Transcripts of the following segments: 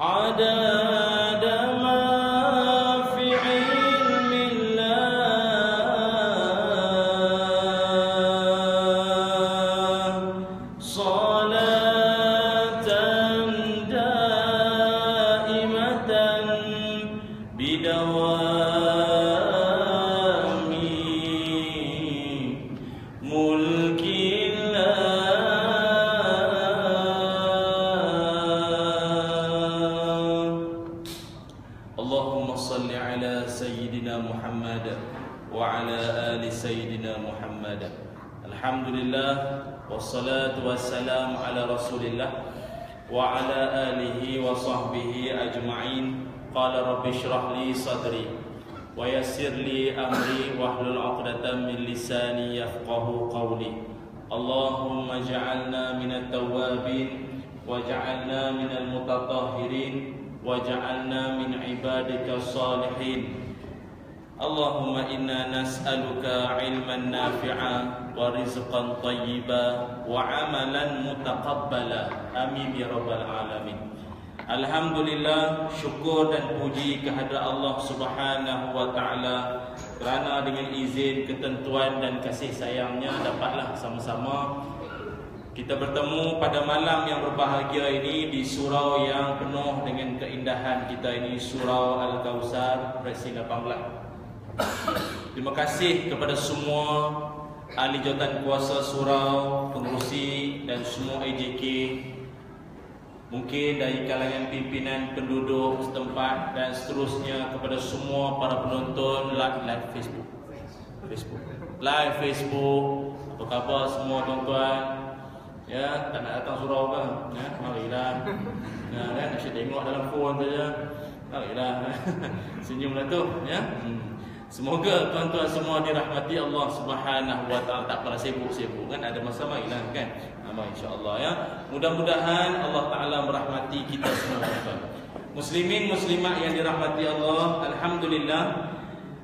عدد ما في علم الله صلاة دائمة بدوام ملك اللهم صل على سيدنا محمد وعلى آل سيدنا محمد. Alhamdulillah wassalatu wassalamu ala Rasulillah wa ala alihi wa sahbihi ajma'in. Qala rabbi shrah li sadri wa yassir li amri wahlul 'uqdatam min lisani yafqahu qawli. Allahumma ja'alna minat tawwabin waj'alna minal mutatahhirin waj'alna min ibadika salihin. Allahumma inna nas'aluka ilman nafi'a wa rizqan tayyiba wa amalan mutaqabbala. Amin ya rabbal alamin. Alhamdulillah, syukur dan puji kehadrat Allah Subhanahu wa taala kerana dengan izin, ketentuan dan kasih sayangnya dapatlah sama-sama kita bertemu pada malam yang berbahagia ini di surau yang penuh dengan keindahan kita ini, Surau Al-Kautsar, versi 18. Terima kasih kepada semua ahli jawatan kuasa surau, pengurusi dan semua AJK, mungkin dari kalangan pimpinan penduduk setempat dan seterusnya, kepada semua para penonton live Facebook, live Facebook. Apa khabar semua tuan-tuan? Ya, tak nak datang surau kan? Ya, marilah. Ya, kan asyik tengok dalam phone saja. Marilah. Senyumlah tu, ya. Semoga tuan-tuan semua dirahmati Allah Subhanahu wa taala. Tak pernah sibuk-sibuk kan, ada masa marilah kan. Insya-Allah ya. Mudah-mudahan Allah taala merahmati kita semua tuan. Muslimin muslimat yang dirahmati Allah, alhamdulillah,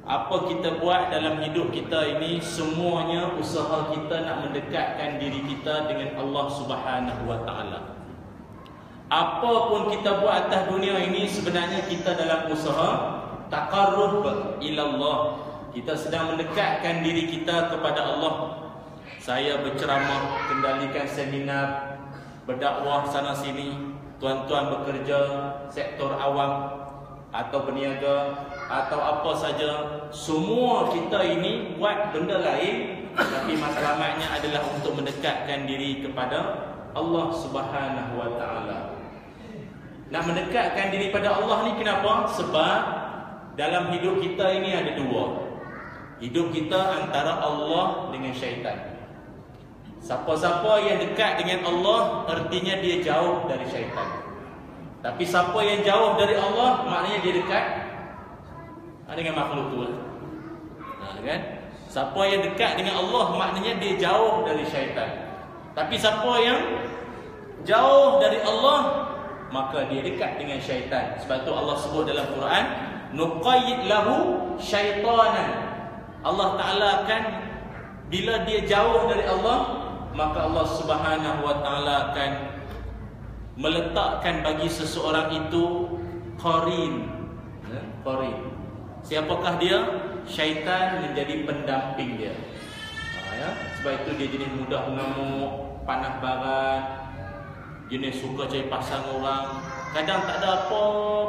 apa kita buat dalam hidup kita ini semuanya usaha kita nak mendekatkan diri kita dengan Allah Subhanahu wa taala. Apa pun kita buat atas dunia ini sebenarnya kita dalam usaha taqarrub ila Allah. Kita sedang mendekatkan diri kita kepada Allah. Saya berceramah, kendalikan seminar, berdakwah sana sini, tuan-tuan bekerja sektor awam atau berniaga atau apa saja, semua kita ini buat benda lain, tapi matlamatnya adalah untuk mendekatkan diri kepada Allah Subhanahu wa taala. Nak mendekatkan diri pada Allah ni kenapa? Sebab dalam hidup kita ini ada dua. Hidup kita antara Allah dengan syaitan. Siapa-siapa yang dekat dengan Allah, artinya dia jauh dari syaitan. Tapi siapa yang jauh dari Allah, maknanya dia dekat dengan makhluk tu. Kan? Siapa yang dekat dengan Allah, maknanya dia jauh dari syaitan. Tapi siapa yang jauh dari Allah, maka dia dekat dengan syaitan. Sebab tu Allah sebut dalam Quran, nuqayyid lahu syaitanan. Allah Ta'ala akan, bila dia jauh dari Allah, maka Allah Subhanahu wa taala akan meletakkan bagi seseorang itu qarin. Qarin. Siapakah dia? Syaitan menjadi pendamping dia. Ya? Sebab itu dia jenis mudah mengamuk, panas barat, jenis suka cari pasang orang. Kadang tak ada apa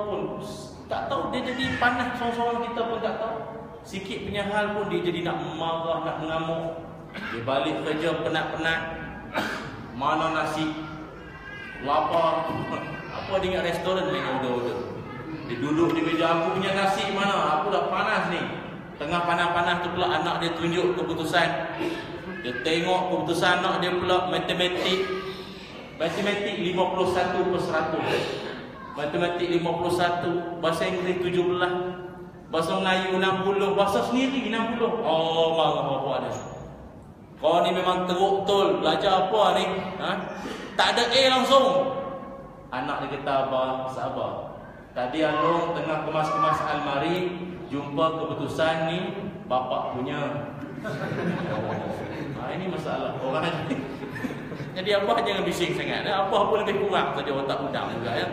pun, tak tahu dia jadi panas seorang-seorang, kita pun tak tahu. Sikit punya hal pun dia jadi nak marah, nak mengamuk. Dia balik kerja penat-penat, mana nasi, lapar, apa dia ingat restoran main order-order. Dia duduk di meja, aku punya nasi mana, aku dah panas ni. Tengah panas-panas tu pula anak dia tunjuk keputusan. Dia tengok keputusan anak dia pula matematik 51/100, matematik 51, bahasa Inggeris 17, bahasa Melayu 60, bahasa sendiri 60. Oh, apa ada. Kau ni memang teruk betul, belajar apa ni? Tak ada A langsung. Anak dia kata, abah, sabar. Tadi Along tengah kemas-kemas almari, jumpa keputusan ni bapak punya. Ini masalah orang ni. Jadi Abah jangan bising sangat. Abah pun lebih kurang saja otak budak juga ya.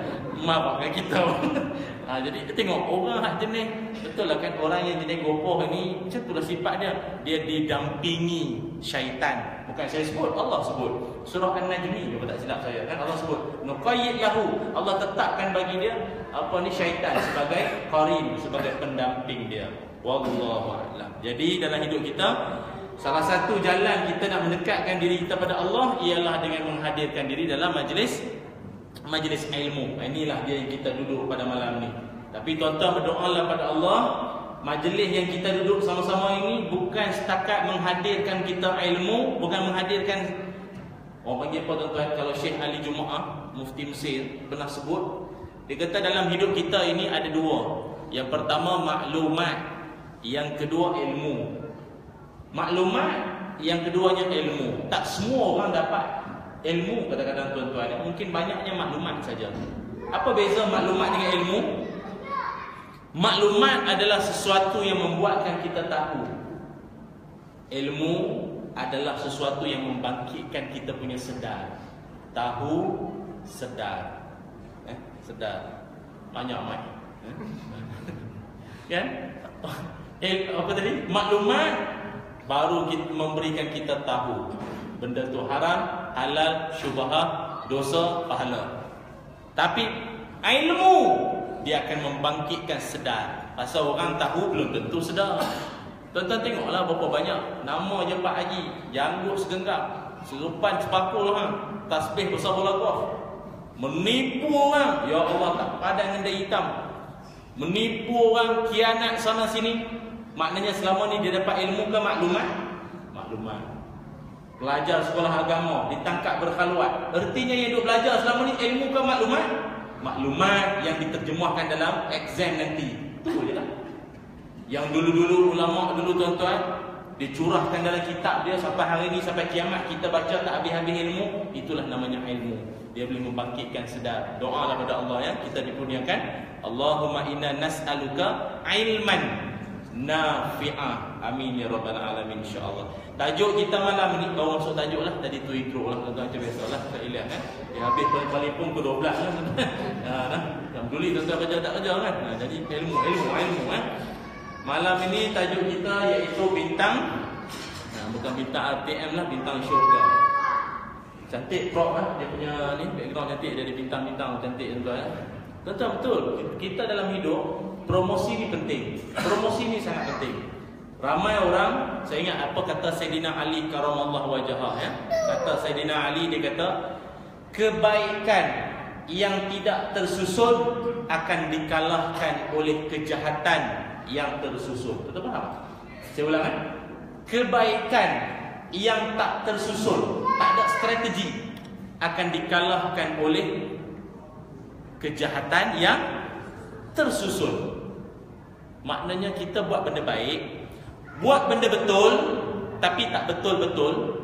Maafkan kita. Jadi tengok orang hak jenis, betul lah kan, orang yang jenis gopoh ni macam itulah sifat dia. Dia didampingi syaitan. Bukan saya sebut, Allah sebut. Surah An-Najmi kalau tak silap saya kan, Allah sebut nuqayyid lahu, Allah tetapkan bagi dia syaitan sebagai qarin, sebagai pendamping dia. Wallahu a'lam. Jadi dalam hidup kita, salah satu jalan kita nak mendekatkan diri kita pada Allah ialah dengan menghadirkan diri dalam majlis ilmu. Inilah dia yang kita duduk pada malam ni. Tapi tuan-tuan berdoalah pada Allah, majlis yang kita duduk sama-sama ini bukan setakat menghadirkan kita ilmu, bukan menghadirkan orang panggil apa tuan-tuan, kalau Syekh Ali Jumaah Mufti Mesir pernah sebut, dia kata dalam hidup kita ini ada dua. Yang pertama maklumat, yang kedua ilmu. Maklumat, yang keduanya ilmu. Tak semua orang dapat ilmu kadang-kadang tuan-tuan. Mungkin banyaknya maklumat saja. Apa beza maklumat dengan ilmu? Maklumat adalah sesuatu yang membuatkan kita tahu. Ilmu adalah sesuatu yang membangkitkan kita punya sedar. Tahu, sedar. Sedar. Banyak amat. Kan? Apa tadi? Maklumat baru kita memberikan kita tahu benda tu haram, halal, syubhah, dosa, pahala. Tapi ilmu dia akan membangkitkan sedar. Pasal orang tahu belum tentu sedar. Tuan-tuan tengoklah berapa banyak nama je Pak Haji, janggut segenggam, serupan sepakul tasbih besar bola golf. Menipu orang, ya Allah tak padan dengan dai hitam. Menipu orang, khianat sana sini. Maknanya selama ni dia dapat ilmu ke maklumat? Maklumat. Pelajar sekolah agama ditangkap berkhalwat. Artinya yang duk belajar selama ni ilmu ke maklumat? Maklumat yang diterjemahkan dalam exam nanti. Itu je lah. Yang dulu-dulu ulama dulu tuan-tuan, dicurahkan dalam kitab dia sampai hari ni, sampai kiamat kita baca tak habis-habis ilmu. Itulah namanya ilmu. Dia boleh membangkitkan sedar. Doalah pada Allah ya, kita dikurniakan. Allahumma inna nas'aluka ilman nafi'ah. Amin ya rabbal alamin insya-Allah. Tajuk kita malam ni baru masuk tajuk lah. Tadi tu intro lah tuan-tuan, macam biasalah tak hilang kan. Dia habis paling pun ke 12 lah tuan-tuan. Yang dulu tuan-tuan kerja tak kerja kan. Jadi ilmu kan. Malam ini tajuk kita iaitu bintang. Bukan bintang RTM lah, bintang syurga. Cantik prop kan, dia punya ni background cantik, dari bintang-bintang cantik tuan-tuan. Tuan-tuan betul, kita dalam hidup promosi ni penting. Promosi ni sangat penting. Ramai orang, saya ingat apa kata Sayyidina Ali karamallahu wajhah ya. Kata Sayyidina Ali, dia kata kebaikan yang tidak tersusun akan dikalahkan oleh kejahatan yang tersusun. Betul faham? Saya ulang kan? Kebaikan yang tak tersusun, tak ada strategi, akan dikalahkan oleh kejahatan yang tersusun. Maknanya kita buat benda baik, buat benda betul, tapi tak betul-betul,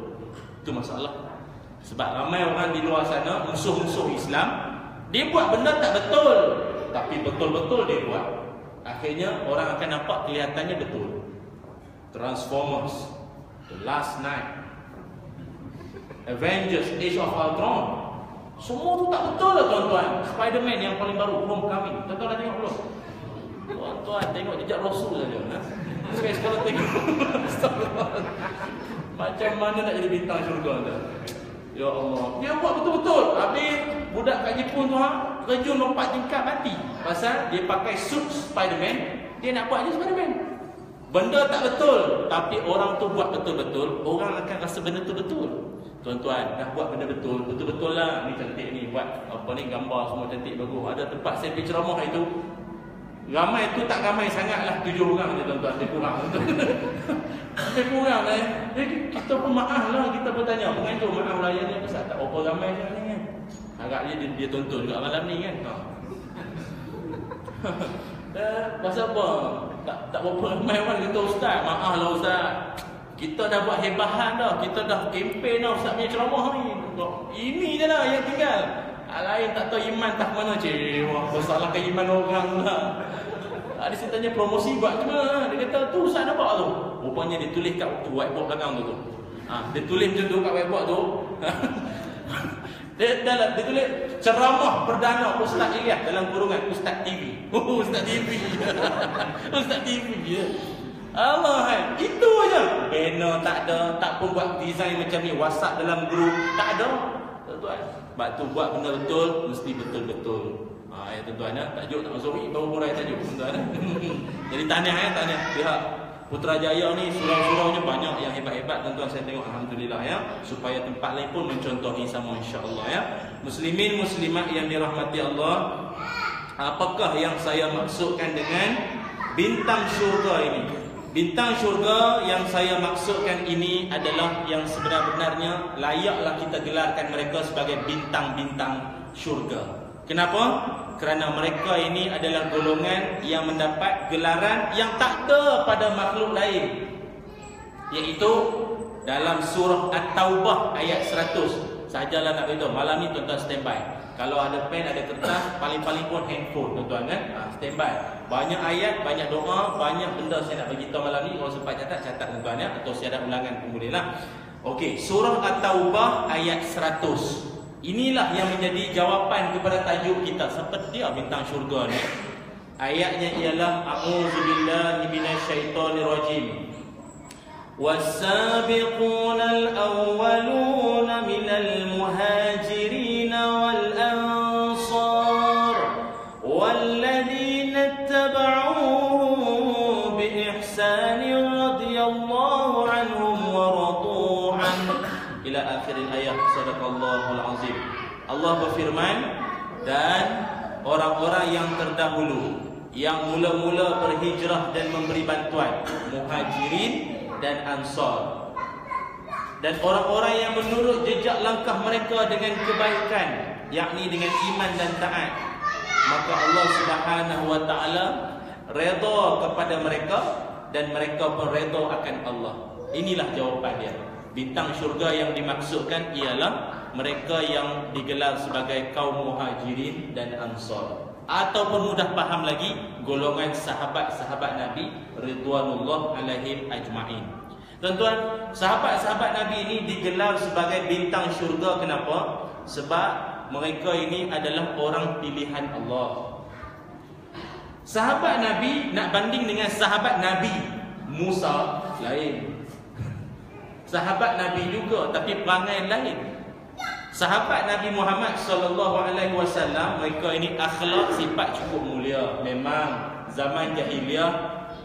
itu masalah. Sebab ramai orang di luar sana, musuh-musuh Islam, dia buat benda tak betul, tapi betul-betul dia buat. Akhirnya orang akan nampak kelihatannya betul. Transformers, The Last Night, Avengers, Age of Ultron, semua tu tak betul lah tuan-tuan. Spider-Man yang paling baru, Homecoming, tuan-tuan dah tengok belum? Tuan-tuan tengok jejak Rasul saja. Sekali-sekala tengok. Macam mana nak jadi bintang syurga tu? Ya Allah, dia buat betul-betul. Habis budak kat Jepun tu terjun lompat tingkat mati. Pasal dia pakai suit Spider-Man, dia nak buat je Spider-Man. Benda tak betul, tapi orang tu buat betul-betul, orang akan rasa benda tu betul. Tuan-tuan, dah buat benda betul, betul-betul lah. Ni cantik ni, buat apa ni, gambar semua cantik, bagus. Ada tempat saya pergi ceramah itu, ramai tu tak ramai sangat lah, 7 orang je tuan-tuan, dia kurang. Dia kurang lah. Kita pun maaf lah, kita pun tanya penganjur, maaf lah ni, pasal tak berapa ramai sangat ni kan. Harapnya dia tonton juga malam ni kan. Pasal apa? Tak berapa ramai orang kata, Ustaz, maaf lah Ustaz, kita dah buat hebahan dah, kita dah kempen dah Ustaz punya ceramah ni. Ini je lah yang tinggal. Lain tak tahu iman tak mana. Wah, bersalahkan iman orang pula. Dia tanya promosi buat macam mana. Dia kata tu Ustaz nak buat tu. Rupanya dia tulis kat whiteboard belakang tu. Dia tulis macam tu kat whiteboard tu. Dia tulis ceramah perdana Ustaz Ilyas dalam kurungan Ustaz TV. Ustaz TV. Ustaz TV ya. Allah, itu aja. Banner tak ada, tak pun buat design macam ni, WhatsApp dalam grup tak ada. Tuan-tuan, sebab tu buat benda betul mesti betul-betul. Ya tuan-tuan ya, tajuk tak masuk ni baru murai tajuk tuan-tuan. Jadi tahniah pihak Putrajaya ni surau-suraunya banyak yang hebat-hebat tuan-tuan, saya tengok alhamdulillah ya, supaya tempat lain pun mencontohi sama insya-Allah ya. Muslimin muslimat yang dirahmati Allah, apakah yang saya maksudkan dengan bintang syurga ini? Bintang syurga yang saya maksudkan ini adalah yang sebenar-benarnya layaklah kita gelarkan mereka sebagai bintang-bintang syurga. Kenapa? Kerana mereka ini adalah golongan yang mendapat gelaran yang tak ada pada makhluk lain, iaitu dalam surah At-Taubah ayat 100. Sajalah nak beritahu, malam ni tuan-tuan standby. Kalau ada pen, ada kertas, paling-paling pun handphone tuan-tuan kan, standby. Banyak ayat, banyak doa, banyak benda saya nak bagi tahu malam ni. Kalau sempat catat tuan-tuan ya, atau saya ada ulangan pun boleh lah. Okey, surah At-Taubah ayat 100. Inilah yang menjadi jawapan kepada tajuk kita. Seperti dia bintang syurga ni. Ayatnya ialah a'udzubillahi minasyaitonirrajim. Was-sabiqunal awwaluna minal muhajirin wal ansar walladzina ittaba'uuhum bi ihsanin radhiyallahu anhum wa radu anhu ila akhir ayat. Sadaqallahul azim. Allah berfirman, dan orang-orang yang terdahulu yang mula-mula berhijrah dan memberi bantuan, muhajirin dan ansar, dan orang-orang yang menurut jejak langkah mereka dengan kebaikan, yakni dengan iman dan taat, maka Allah Subhanahu wa taala redha kepada mereka dan mereka pun redha akan Allah. Inilah jawapan dia. Bintang syurga yang dimaksudkan ialah mereka yang digelar sebagai kaum muhajirin dan ansar, ataupun mudah faham lagi, golongan sahabat-sahabat Nabi ridwanullah alaihim ajma'in. Tuan-tuan, sahabat-sahabat Nabi ini digelar sebagai bintang syurga. Kenapa? Sebab mereka ini adalah orang pilihan Allah. Sahabat Nabi nak banding dengan sahabat Nabi Musa lain. Sahabat Nabi juga tapi perangai lain. Sahabat Nabi Muhammad sallallahu alaihi wasallam, mereka ini akhlak sifat cukup mulia. Memang zaman jahiliah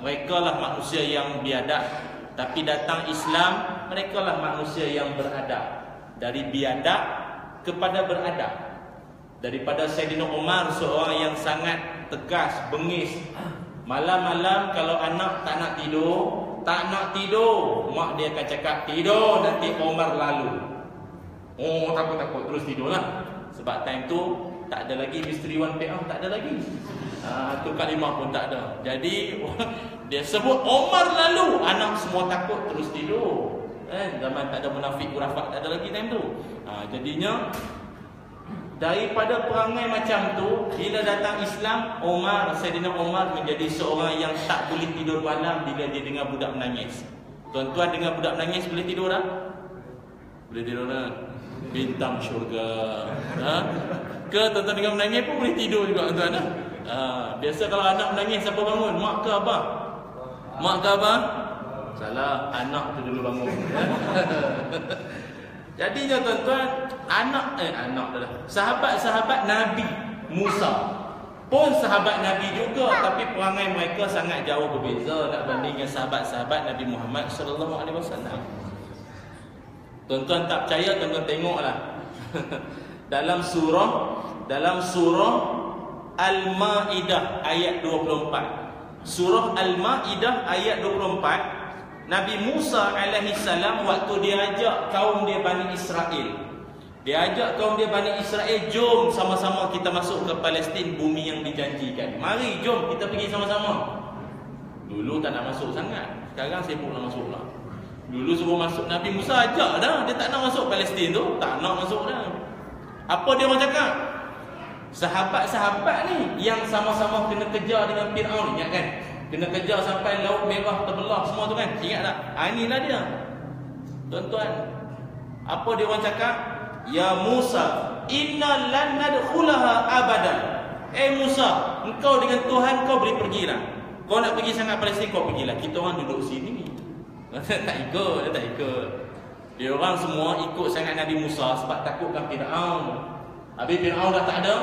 mereka lah manusia yang biadab, tapi datang Islam mereka lah manusia yang beradab. Dari biadab kepada beradab. Daripada Sayyidina Umar, seorang yang sangat tegas, bengis. Malam-malam kalau anak tak nak tidur, mak dia akan cakap tidur, nanti Umar lalu. Oh, takut terus tidur lah. Sebab time tu tak ada lagi misteri one pay out, tak ada lagi. Tu kalimah pun tak ada. Jadi dia sebut Umar lalu, anak semua takut terus tidur. Zaman tak ada munafik kurafat, tak ada lagi time tu. Jadinya daripada perangai macam tu, bila datang Islam, Sayyidina Umar menjadi seorang yang tak boleh tidur malam bila dia dengar budak menangis. Tuan-tuan dengar budak menangis boleh tidur tak? Boleh tidur tak? Bintang syurga. Ke tuan-tuan dengar menangis pun boleh tidur juga tuan-tuan. Biasa kalau anak menangis, siapa bangun? Mak ke abang? Mak ke abang? Salah, anak tu dulu bangun. Jadinya tuan-tuan, sahabat-sahabat Nabi Musa pun sahabat Nabi juga, tapi perangai mereka sangat jauh berbeza nak banding dengan sahabat-sahabat Nabi Muhammad sallallahu alaihi wasallam. Tuan-tuan tak percaya, tuan-tuan tengoklah. dalam surah Al-Maidah ayat 24. Surah Al-Maidah ayat 24. Nabi Musa alaihi salam waktu dia ajak kaum dia Bani Israel. Dia ajak kaum dia Bani Israel, jom sama-sama kita masuk ke Palestin, bumi yang dijanjikan. Mari jom kita pergi sama-sama. Dulu tak nak masuk sangat, sekarang sibuk nak masuk lah. Dulu suruh masuk, Nabi Musa ajak dah, dia tak nak masuk Palestin tu, tak nak masuk dah. Apa dia orang cakap? Sahabat-sahabat ni yang sama-sama kena kejar dengan Fir'aun, ingat kan? Kena kejar sampai Laut Merah terbelah semua tu kan? Ingat tak? Inilah dia. Tuan-tuan, apa dia orang cakap? Ya Musa, inna lan nadkhulaha abadan. Musa, engkau dengan Tuhan kau boleh pergilah. Kau nak pergi sangat Palestin, kau pergilah. Kita orang duduk sini. Tak ikut, dia tak ikut. Dia orang semua ikut sangat Nabi Musa sebab takutkan Firaun. Habis Firaun dah tak ada.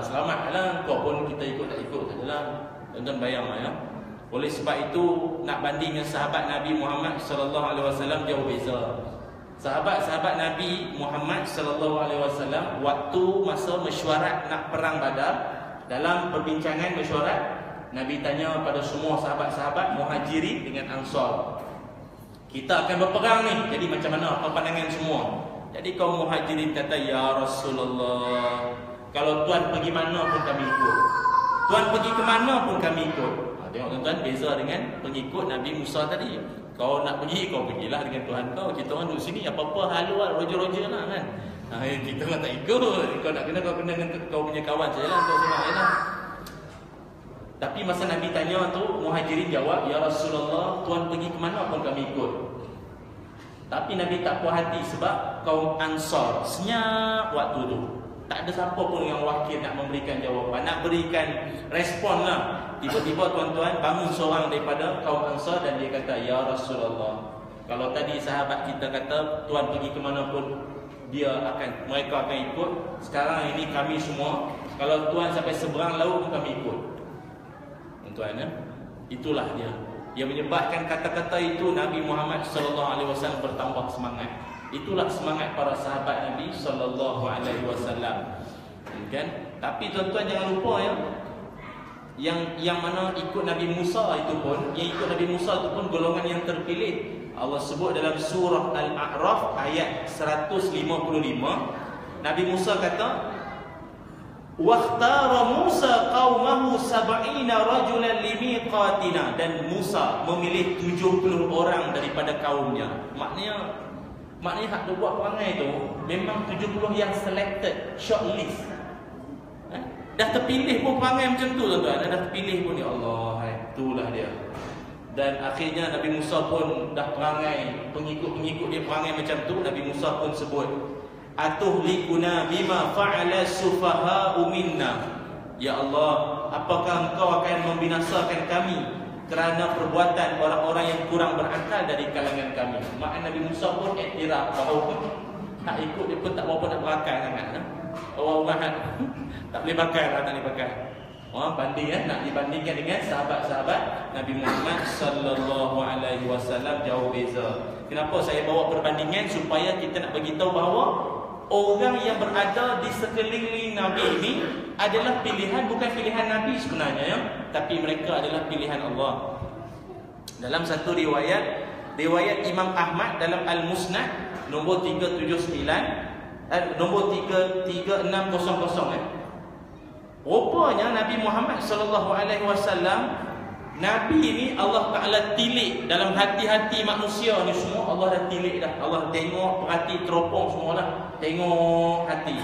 Selamatlah. Kau pun kita ikut tak ikut, tak adalah. Tuan-tuan bayanglah ya. Oleh sebab itu nak banding dengan sahabat Nabi Muhammad sallallahu alaihi wasallam jauh beza. Sahabat-sahabat Nabi Muhammad sallallahu alaihi wasallam waktu masa mesyuarat nak perang Badar, dalam perbincangan mesyuarat Nabi tanya pada semua sahabat-sahabat Muhajirin dengan Ansar, kita akan berperang ni, jadi macam mana pandangan semua? Jadi kaum Muhajirin kata, ya Rasulullah, kalau Tuan pergi mana pun kami ikut. Tuan pergi ke mana pun kami ikut. Tengok tuan-tuan, beza dengan pengikut Nabi Musa tadi. Kau nak pergi, kau pergilah dengan Tuhan kau. Kita orang duduk sini, apa-apa haluan, roja-roja lah kan. Kita orang tak ikut. Kau nak kena, kau kena dengan kau punya kawan saja lah. Kau senang lah. Tapi masa Nabi tanya tu, Muhajirin jawab, ya Rasulullah, Tuan pergi ke mana pun kami ikut. Tapi Nabi tak puas hati sebab kaum Ansar senyap waktu tu. Tak ada siapa pun yang wakil nak memberikan jawapan, nak berikan respon lah. Tiba-tiba tuan-tuan bangun seorang daripada kaum Ansar dan dia kata, ya Rasulullah, kalau tadi sahabat kita kata Tuan pergi ke mana pun mereka akan ikut. Sekarang ini kami semua, kalau Tuan sampai seberang laut pun kami ikut. Tuan-tuan ya, itulah dia. Yang menyebabkan kata-kata itu Nabi Muhammad sallallahu alaihi wasallam bertambah semangat. Itulah semangat para sahabat Nabi sallallahu alaihi wasallam. Kan? Tapi tuan-tuan jangan lupa ya, yang mana ikut Nabi Musa itu pun, golongan yang terpilih. Allah sebut dalam surah Al-A'raf ayat 155, Nabi Musa kata, "Wakhtara Musa qaumahu 70 rajulan limiqatina." Dan Musa memilih 70 orang daripada kaumnya. Maknanya hak dia buat perangai tu memang 70 yang selected, shortlist. Dah terpilih pun perangai macam tu tuan-tuan. Dah terpilih pun, ya Allah, itulah dia. Dan akhirnya Nabi Musa pun dah perangai, pengikut-pengikut dia perangai macam tu. Nabi Musa pun sebut, "Atuhlikuna bima fa'ala sufaha'u minna." Ya Allah, apakah engkau akan membinasakan kami kerana perbuatan orang-orang yang kurang berakal dari kalangan kami? Maka Nabi Musa pun iktiraf bahawa tak ikut dia pun tak berapa nak berakal sangat. Orang-orang tak boleh bakal lah, tak boleh bakal. Orang banding nak dibandingkan dengan sahabat-sahabat Nabi Muhammad sallallahu alaihi wasallam jauh beza. Kenapa saya bawa perbandingan? Supaya kita nak bagi tahu bahawa orang yang berada di sekeliling Nabi ini adalah pilihan, bukan pilihan Nabi sebenarnya ya, tapi mereka adalah pilihan Allah. Dalam satu riwayat Imam Ahmad dalam Al-Musnad nombor 379, nombor 33600 rupanya Nabi Muhammad sallallahu alaihi wasallam, Nabi ini Allah Taala tilik dalam hati-hati manusia ni semua. Allah dah tilik dah. Allah tengok, perhati, teropong semualah. Tengok hati.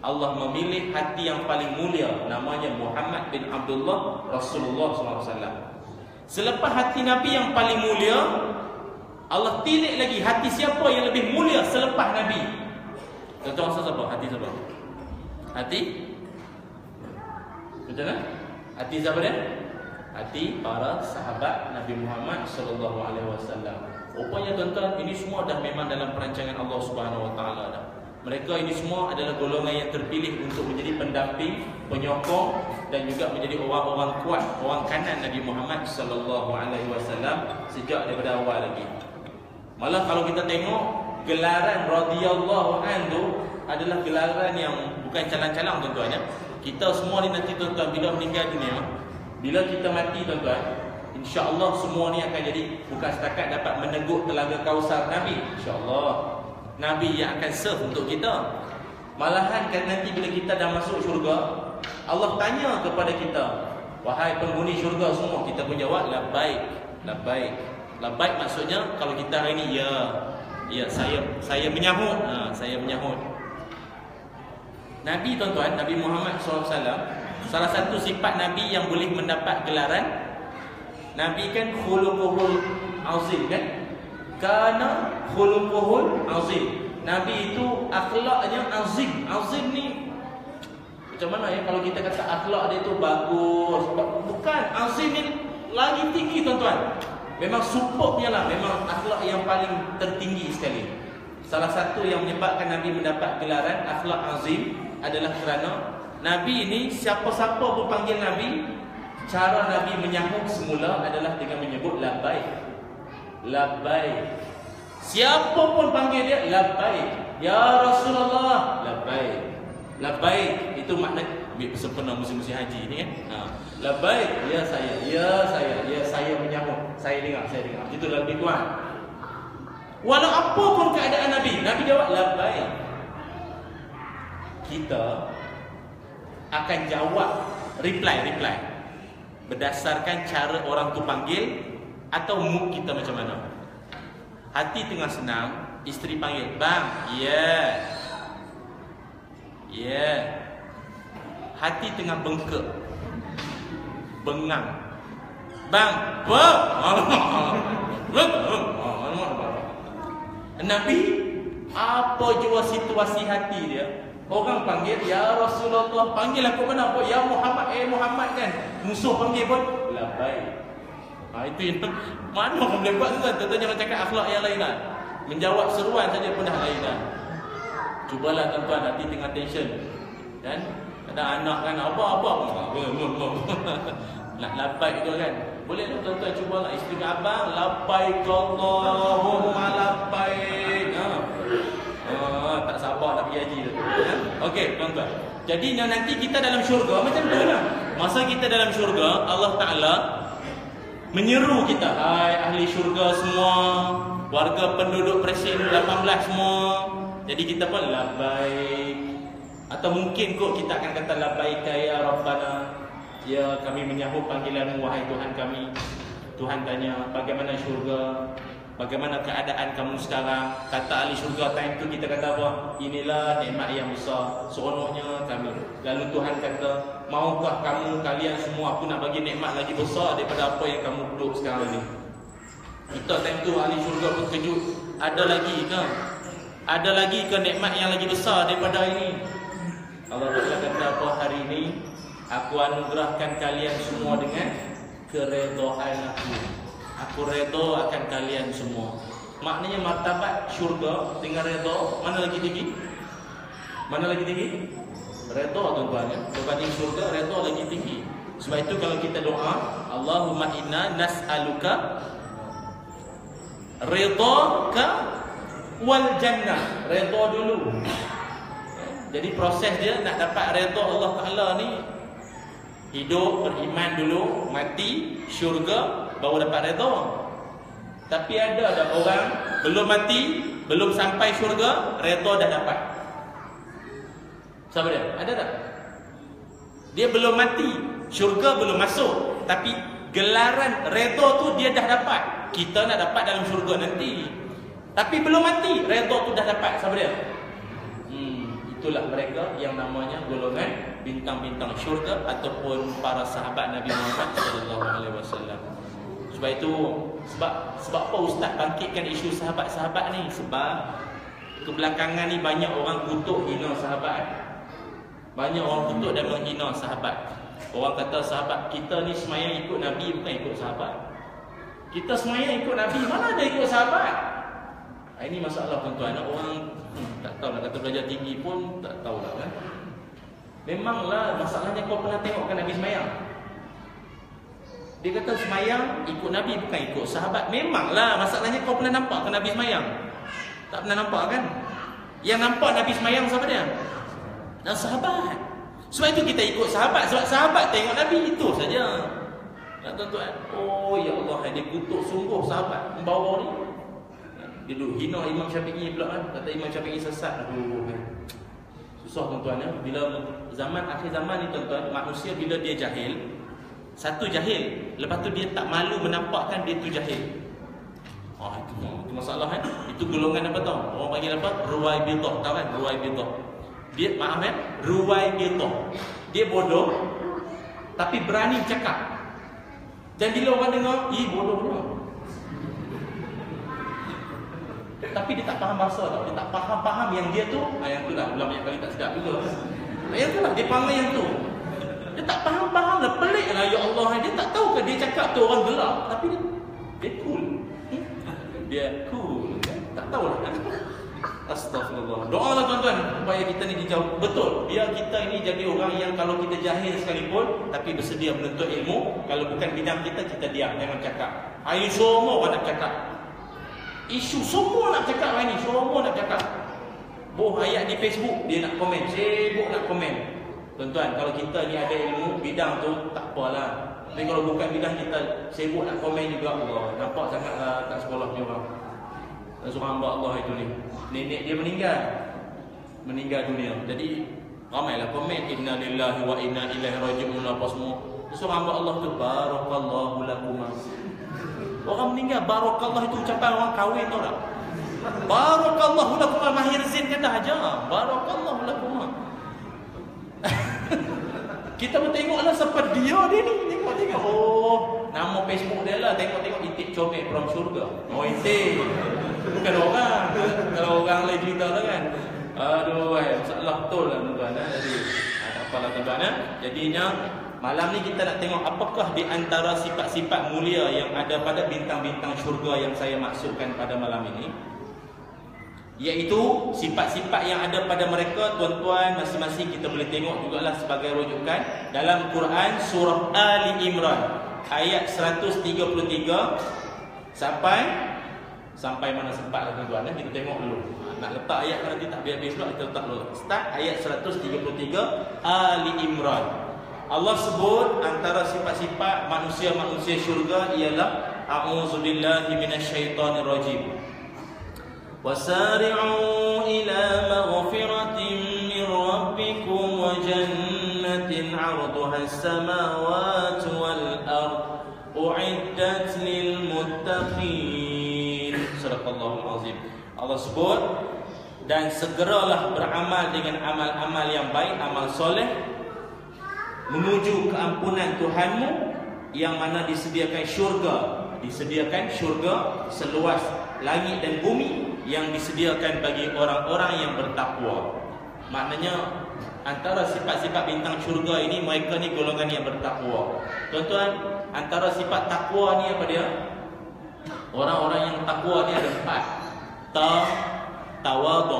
Allah memilih hati yang paling mulia, namanya Muhammad bin Abdullah Rasulullah SAW. Selepas hati Nabi yang paling mulia, Allah tilik lagi hati siapa yang lebih mulia selepas Nabi. Tuan-tuan rasa siapa? Hati siapa? Hati? Betul tak? Hati siapa dia? Hati para sahabat Nabi Muhammad sallallahu alaihi wasallam. Rupanya tuan-tuan, ini semua dah memang dalam perancangan Allah Subhanahu wa taala dah. Mereka ini semua adalah golongan yang terpilih untuk menjadi pendamping, penyokong dan juga menjadi orang-orang kuat, orang kanan Nabi Muhammad sallallahu alaihi wasallam sejak daripada awal lagi. Malah kalau kita tengok gelaran radhiyallahu anhu adalah gelaran yang bukan calang-calang tuan-tuan ya. Kita semua ni nanti tuan-tuan bila meninggal dunia, bila kita mati tuan-tuan, insya-Allah semua ni akan jadi bukan setakat dapat meneguk telaga Kausar Nabi, insya-Allah Nabi yang akan serve untuk kita. Malahan kan nanti bila kita dah masuk syurga, Allah tanya kepada kita, wahai penghuni syurga semua, kita pun jawab labbaik, labbaik. Labbaik maksudnya kalau kita hari ni ya saya menyahut, saya menyahut. Nabi tuan-tuan, Nabi Muhammad SAW, salah satu sifat Nabi yang boleh mendapat gelaran, Nabi kan khuluquhul azim kan? Kana khuluquhul azim. Nabi itu akhlaknya azim. Azim ni macam mana ya kalau kita kata akhlak dia tu bagus? Bukan, azim ni lagi tinggi tuan-tuan. Memang superbnya lah, memang akhlak yang paling tertinggi sekali. Salah satu yang menyebabkan Nabi mendapat gelaran akhlak azim adalah kerana Nabi ini siapa-siapa pun panggil Nabi, cara Nabi menyambut semula adalah dengan menyebut labbaik. Labbaik. Siapa pun panggil dia labbaik. Ya Rasulullah, labbaik. Labbaik itu makna ambil sempena musim-musim haji ni kan. Labbaik, ya saya menyambut. Saya dengar. Itulah lebih kuat. Walau apa pun keadaan Nabi jawab labbaik. Kita akan jawab reply berdasarkan cara orang tu panggil atau mood kita macam mana. Hati tengah senang, isteri panggil, "Bang." Ya. Hati tengah bengkak, bengang, "Bang, apa?" Nabi apa jua situasi hati dia. Orang panggil, "Ya Rasulullah." Panggil aku mana? Apa? "Ya Muhammad." Muhammad kan. Musuh panggil pun labbaik. Itu yang mana orang boleh buat tu kan. Tentu jangan cakap akhlak yang lain lah. Menjawab seruan saja pun dah lain lah. Cubalah tuan-tuan, hati tengah tension kan. Ada anak kan apa nak labbaik tu kan. Boleh tak tuan-tuan cubalah isteri abang labbaik Allahumma labbaik. Tak sabar nak pergi haji tu. Okey tuan-tuan. Jadi nanti kita dalam syurga macam tu lah. Masa kita dalam syurga, Allah Ta'ala menyeru kita, hai ahli syurga semua, warga penduduk Presiden 18 semua. Jadi kita pun labbaik. Atau mungkin kot kita akan kata labbaik ya Rabbana. Ya, kami menyambut panggilanmu wahai Tuhan kami. Tuhan tanya, bagaimana syurga? Bagaimana keadaan kamu sekarang? Kata ahli syurga time tu kita kata apa? Inilah nikmat yang besar, seronoknya kami. Lalu Tuhan kata, maukah kalian semua aku nak bagi nikmat lagi besar daripada apa yang kamu peluk sekarang ni? Kita time tu ahli syurga pun kejut. Ada lagi ke nikmat yang lagi besar daripada ini? Allah Ta'ala kata apa hari ini? Aku anugerahkan kalian semua dengan keredaan aku. Aku redha akan kalian semua. Maknanya martabat syurga dengan redha mana lagi tinggi? Mana lagi tinggi? Redha tuan-tuan ya. Berbanding syurga, redha lagi tinggi. Sebab itu kalau kita doa, Allahumma inna nas'aluka ridhaka wal jannah. Redha dulu. Jadi proses dia nak dapat redha Allah Ta'ala ni, hidup beriman dulu, mati, syurga, baru dapat redha. Tapi ada orang belum mati, belum sampai syurga, redha dah dapat. Siapa dia? Ada tak? Dia belum mati, syurga belum masuk, tapi gelaran redha tu dia dah dapat. Kita nak dapat dalam syurga nanti, tapi belum mati, redha tu dah dapat. Siapa dia? Itulah mereka yang namanya golongan bintang-bintang syurga ataupun para sahabat Nabi Muhammad sallallahu alaihi wasallam. Sebab itu sebab apa ustaz bangkitkan isu sahabat-sahabat ni? Sebab kebelakangan ni banyak orang kutuk hina sahabat. Banyak orang kutuk dan menghina sahabat. Orang kata sahabat kita ni semayang ikut Nabi bukan ikut sahabat. Kita semayang ikut Nabi, mana ada ikut sahabat? Ini masalah tuan-tuan. Orang tak tahu nak kata belajar tinggi pun tak tahu lah kan. Memanglah masalahnya kau pernah tengok kan Nabi semayang? Dia kata semayang ikut Nabi bukan ikut sahabat. Memanglah masalahnya kau pernah nampak kan Nabi semayang? Tak pernah nampak kan? Yang nampak Nabi semayang siapa dia? Dan sahabat. Sebab itu kita ikut sahabat. Sebab sahabat tengok Nabi, itu saja. Nah, tuan-tuan, oh ya Allah, dia kutuk sungguh sahabat membawa ni. Dia duduk hina Imam Syafi'i pula kan. Kata Imam Syafi'i sesat. Aduh kan. Susah tuan-tuan ya. Bila zaman akhir zaman ni tuan-tuan, manusia bila dia jahil, satu jahil, lepas tu dia tak malu menampakkan dia tu jahil. Itu masalah kan. Itu golongan apa tau? Orang panggil apa? Ruwaibidah. Tahu kan? Ruwaibidah. Dia maaf kan? Ruwaibidah. Dia bodoh tapi berani cakap. Dan bila orang dengar, bodoh. Tapi dia tak faham bahasa tau. Dia tak faham yang dia tu, yang tu lah, ulang banyak kali tak sedap juga. Yang tu lah, dia faham yang tu. Dia tak faham lah, pelik lah, ya Allah. Dia tak tahu ke dia cakap tu orang gelap. Tapi dia cool. Dia cool. Tak tahu lah. Astagfirullah. Doa lah tuan-tuan supaya kita ni dijauh. Betul, biar kita ini jadi orang yang kalau kita jahil sekalipun tapi bersedia menuntut ilmu. Kalau bukan bidang kita, kita diam, jangan cakap. Ayo semua orang nak cakap. Isu semua nak cakap hari ni, semua nak cakap. Ayat di Facebook dia nak komen, sibuk nak komen. Tuan-tuan, kalau kita ni ada ilmu bidang tu tak apalah. Tapi kalau bukan bidang kita sibuk nak komen juga, Allah, nampak sangatlah tak sekolah ni orang. Seorang hamba Allah itu ni, nenek dia meninggal dunia. Jadi ramailah komen inna lillahi wa inna ilaihi raji'un apa semua. Seorang hamba Allah tu barakallahu lakum. Orang meninggal barakallah itu ucapan orang kahwin tau tak? Barakallahu lakum, Mahir Zain kata aja barakallahu lakum. Kita pun tengoklah siapa dia ni. Tengok. Oh, nama Facebook dia lah. Tengok itik comel from syurga. Oh, itik. Bukan orang. Kalau orang lain cerita lah kan. Aduh, masalah betul lah tuan-tuan. Jadi, tak apalah tuan-tuan. Jadinya, malam ni kita nak tengok apakah di antara sifat-sifat mulia yang ada pada bintang-bintang syurga yang saya maksudkan pada malam ini. Iaitu sifat-sifat yang ada pada mereka, tuan-tuan, masing-masing kita boleh tengok jugalah sebagai rujukan dalam Quran surah Ali Imran ayat 133 sampai mana sempat lah tuan-tuan. Kita tengok dulu. Nak letak ayat nanti tak habis-habis pula, kita letak dulu. Start ayat 133 Ali Imran. Allah sebut antara sifat-sifat manusia-manusia syurga ialah a'udzubillahi minasyaitonirrajim. وَسَارِعُوا إِلَى مَغْفِرَةٍ مِّن رَّبِّكُمْ وَجَنَّةٍ عَرْضُهَا السَّمَاوَاتُ وَالْأَرْضُ أُعِدَّتْ لِلْمُتَّقِينَ. Sadaqallahul azim. Allah sebut, dan segeralah beramal dengan amal-amal yang baik, amal soleh, menuju keampunan Tuhanmu yang mana disediakan syurga seluas langit dan bumi yang disediakan bagi orang-orang yang bertakwa. Maknanya antara sifat-sifat bintang syurga ini, mereka ni golongan yang bertakwa. Tuan-tuan, antara sifat takwa ni apa dia? Orang-orang yang takwa ni ada 4. Tawadhu,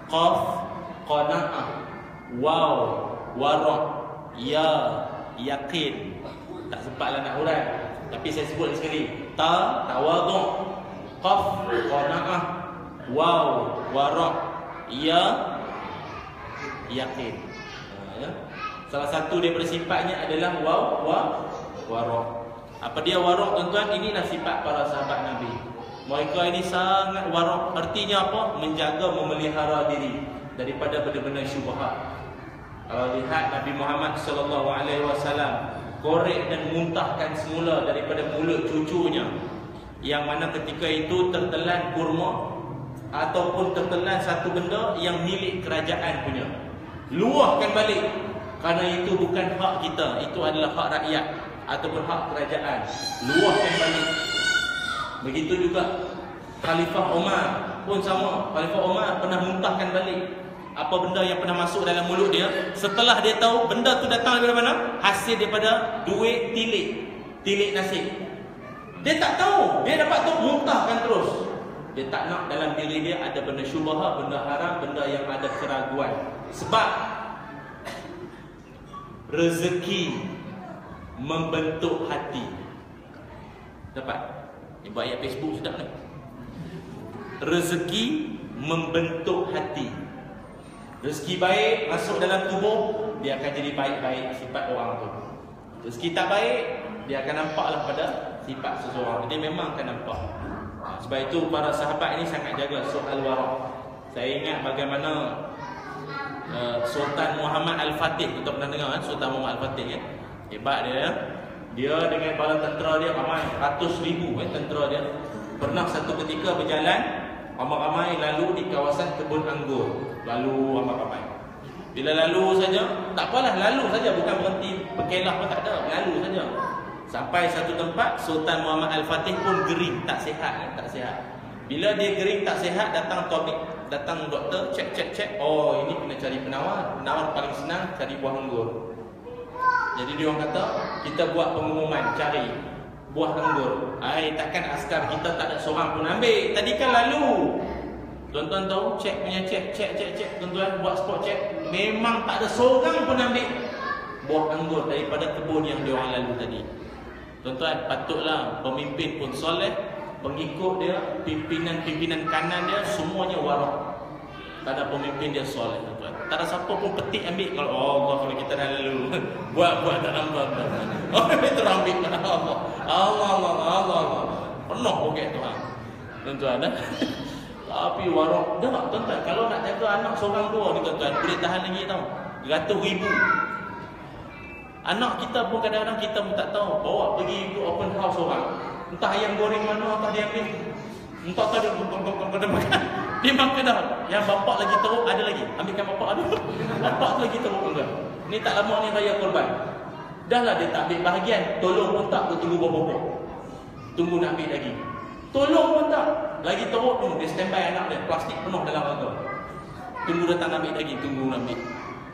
qaf, qanaah, waw, wara', yaqin. Tak sempatlah nak urai, tapi saya sebut sekali. Tawadhu, qaf, qanaah, waw, wara', yakin. Salah satu daripada sifatnya adalah waw, wara'. Apa dia wara', tuan-tuan? Inilah sifat para sahabat Nabi. Mereka ini sangat wara'. Artinya apa? Menjaga, memelihara diri daripada benda-benda syubhat. Kalau lihat Nabi Muhammad SAW korek dan muntahkan semula daripada mulut cucunya, yang mana ketika itu tertelan kurma ataupun tertelan satu benda yang milik kerajaan punya, luahkan balik, kerana itu bukan hak kita, itu adalah hak rakyat ataupun hak kerajaan. Luahkan balik. Begitu juga Khalifah Umar pun sama. Khalifah Umar pernah muntahkan balik apa benda yang pernah masuk dalam mulut dia, setelah dia tahu benda tu datang daripada mana, hasil daripada duit tilik nasi. Dia tak tahu, dia dapat tu muntahkan terus. Dia tak nak dalam diri dia ada benda syubhat, benda haram, benda yang ada keraguan. Sebab rezeki membentuk hati. Dapat? Ni buat ayat Facebook sedap ni. Rezeki membentuk hati. Rezeki baik masuk dalam tubuh, dia akan jadi baik-baik sifat orang tu. Rezeki tak baik, dia akan nampaklah pada sifat seseorang. Dia memang akan nampak. Sebab itu para sahabat ini sangat jaga soal wara'. Saya ingat bagaimana Sultan Muhammad Al-Fatih, kita pernah dengar kan Sultan Muhammad Al-Fatih kan? Hebat dia. Dia dengan bala tentera dia ramai, ratus ribu tentera dia. Pernah satu ketika berjalan ramai-ramai lalu di kawasan kebun anggur. Lalu ramai-ramai. Bila lalu saja, tak apalah, lalu saja, bukan berhenti berkelah pun tak ada, lalu saja. Sampai satu tempat Sultan Muhammad Al-Fatih pun gering, tak sihat. Bila dia kering tak sihat, datang doktor, cek. Oh, ini kena cari penawar. Penawar paling senang cari buah anggur. Jadi dia orang kata, kita buat pengumuman cari buah anggur. Takkan askar kita tak ada seorang pun ambil. Tadi kan lalu. Tuan-tuan tahu, cek tuan-tuan buat spot cek, memang tak ada seorang pun ambil buah anggur daripada kebun yang dia orang lalu tadi. Tuan-tuan, patutlah pemimpin pun soleh, pengikut dia, pimpinan kanan dia semuanya warak. Tak ada pemimpin dia soleh, tuan-tuan. Tak ada siapa pun petik ambil. Kalau Allah, kalau kita dah lalu buat tak nampak. Oh, itu ambil Allah. Penuh poket Tuhan. Tuan-tuan dah. Tapi warak dah, tuan-tuan. Kalau nak jaga anak seorang dua ni, tuan-tuan, boleh tahan lagi tau. Ratus ribu. Anak kita pun kadang-kadang kita pun tak tahu. Bawa pergi ke open house orang. Entah ayam goreng mana, entah dia ambil. Entah dia makan. Dia makan dah. Yang bapak lagi teruk, ada lagi. Ambilkan bapak ada. Bapak tu lagi teruk tuan. Ni tak lama ni raya korban. Dah lah dia tak ambil bahagian. Tolong pun tak, tunggu bapak-bapak. Tunggu nak ambil lagi. Tolong pun tak. Lagi teruk tu, dia standby anak dia. Plastik penuh dalam raga. Tunggu datang ambil lagi, tunggu ambil.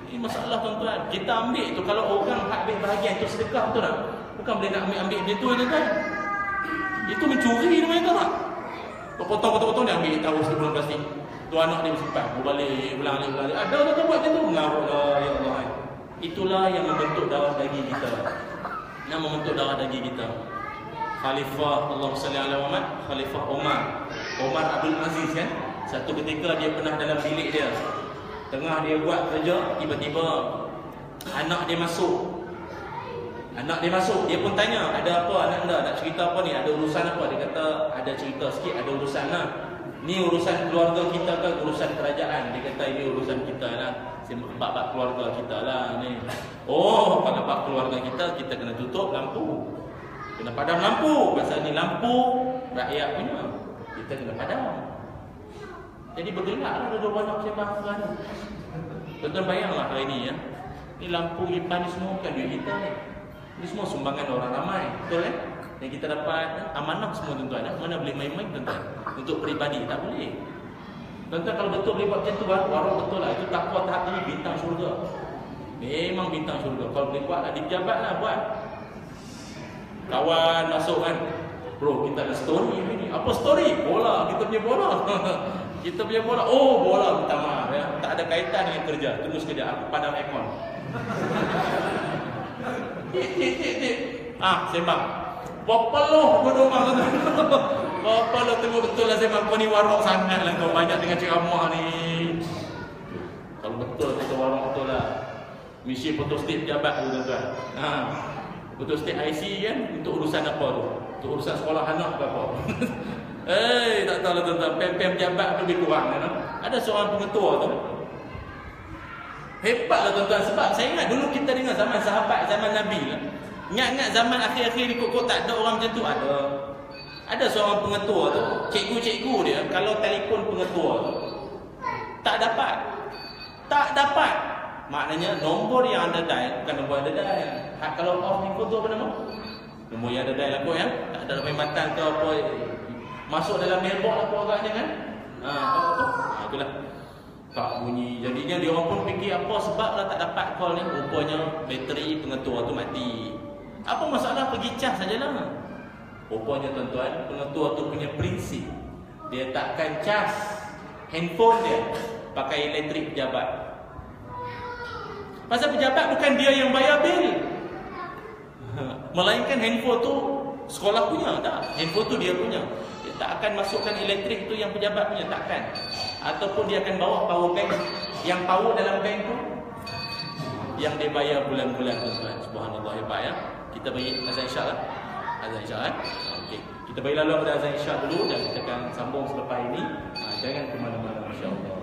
Ini masalah tuan-tuan. Kita ambil tu, kalau orang ambil bahagian tu sedekah tu tak? Bukan boleh nak ambil dia tu je kan? Itu mencuri mereka tak? Potong-potong dia ambil tahu sebelum plastik. Tu anak dia simpan, balik, ulang. Ada orang buat macam tu. Mengarutlah, ya Allah. Itulah yang membentuk darah daging kita. Khalifah, Allahumma salli ala Muhammad, Khalifah Omar Abdul Aziz kan? Satu ketika dia pernah dalam bilik dia. Tengah dia buat kerja, tiba-tiba anak dia masuk. Dia pun tanya, ada apa anak anda? Nak cerita apa ni? Ada urusan apa? Dia kata, ada cerita sikit, ada urusan lah. Ni urusan keluarga kita ke urusan kerajaan? Dia kata, ini urusan kita lah. Bab keluarga kita lah ni. Oh, kalau bab keluarga kita kena tutup lampu. Kena padam lampu. Pasal ni lampu rakyat punya. Kita kena padam. Jadi bergelaklah dua anak sembang Tuhan. Tuan-tuan bayanglah hari ni ya. Ni lampu hipan ni semua bukan duit kita ni. Ini semua sumbangan orang ramai. Betul kan? Yang kita dapat amanah semua tuan-tuan. Mana boleh main-main tuan-tuan. Untuk peribadi tak boleh. Tuan-tuan kalau betul boleh buat macam tu, walau betul lah. Itu takwa tahap ni bintang syurga. Memang bintang syurga. Kalau boleh buat lah, di pejabat lah buat. Kawan masuk kan, bro kita ada story ni. Apa story? Bola, kita punya bola. Kita punya bola. Oh bola, minta maaf ya. Tak ada kaitan dengan kerja. Tunggu sekejap, aku padam aircon. Cik. Sembang. Bapalah bodoh banget. Bapalah tunggu betul lah sembang. Kau ni warok sangat lah. Kau banyak dengan ceramah ni. Kalau betul kita warok betul lah. Misi photostat pejabat tu tuan-tuan. Photostat IC kan untuk urusan apa tu? Untuk urusan sekolah anak ke apa? Tak tahu lah tuan-tuan. Pem-pem pejabat lebih kurang kan? Ada seorang pengetua tu. Hebatlah tuan-tuan. Sebab saya ingat dulu kita dengar zaman sahabat, zaman Nabi lah. Ingat-ingat zaman akhir-akhir ni kok tak ada orang macam tu. Ada seorang pengetua tu. Cikgu-cikgu dia kalau telefon pengetua tu tak dapat. Maknanya nombor yang anda dial bukan nombor anda dial. Kalau off info tu apa nama? Nombor yang anda dial apa ya? Tak ada perkhidmatan ke apa. Masuk dalam mailbox apa agaknya kan? Itulah. Tak bunyi. Jadinya dia orang pun fikir apa sebablah tak dapat call ni. Rupanya bateri pengetua tu mati. Apa masalah, pergi cas sajalah. Rupanya tuan-tuan, pengetua tu punya prinsip. Dia takkan cas handphone dia pakai elektrik pejabat. Pasal pejabat bukan dia yang bayar bil. Melainkan handphone tu sekolah punya tak. Handphone tu dia punya. Dia tak akan masukkan elektrik tu yang pejabat punya, takkan. Ataupun dia akan bawa power bank. Yang power dalam bank tu yang dia bayar bulan-bulan tuan-tuan. Subhanallah, hebat ya. Kita bagi azan isyak lah. Azan isyak kan. Okey. Kita bagi lalu pada azan isyak dulu dan kita akan sambung selepas ini. Jangan ke mana-mana insya-Allah.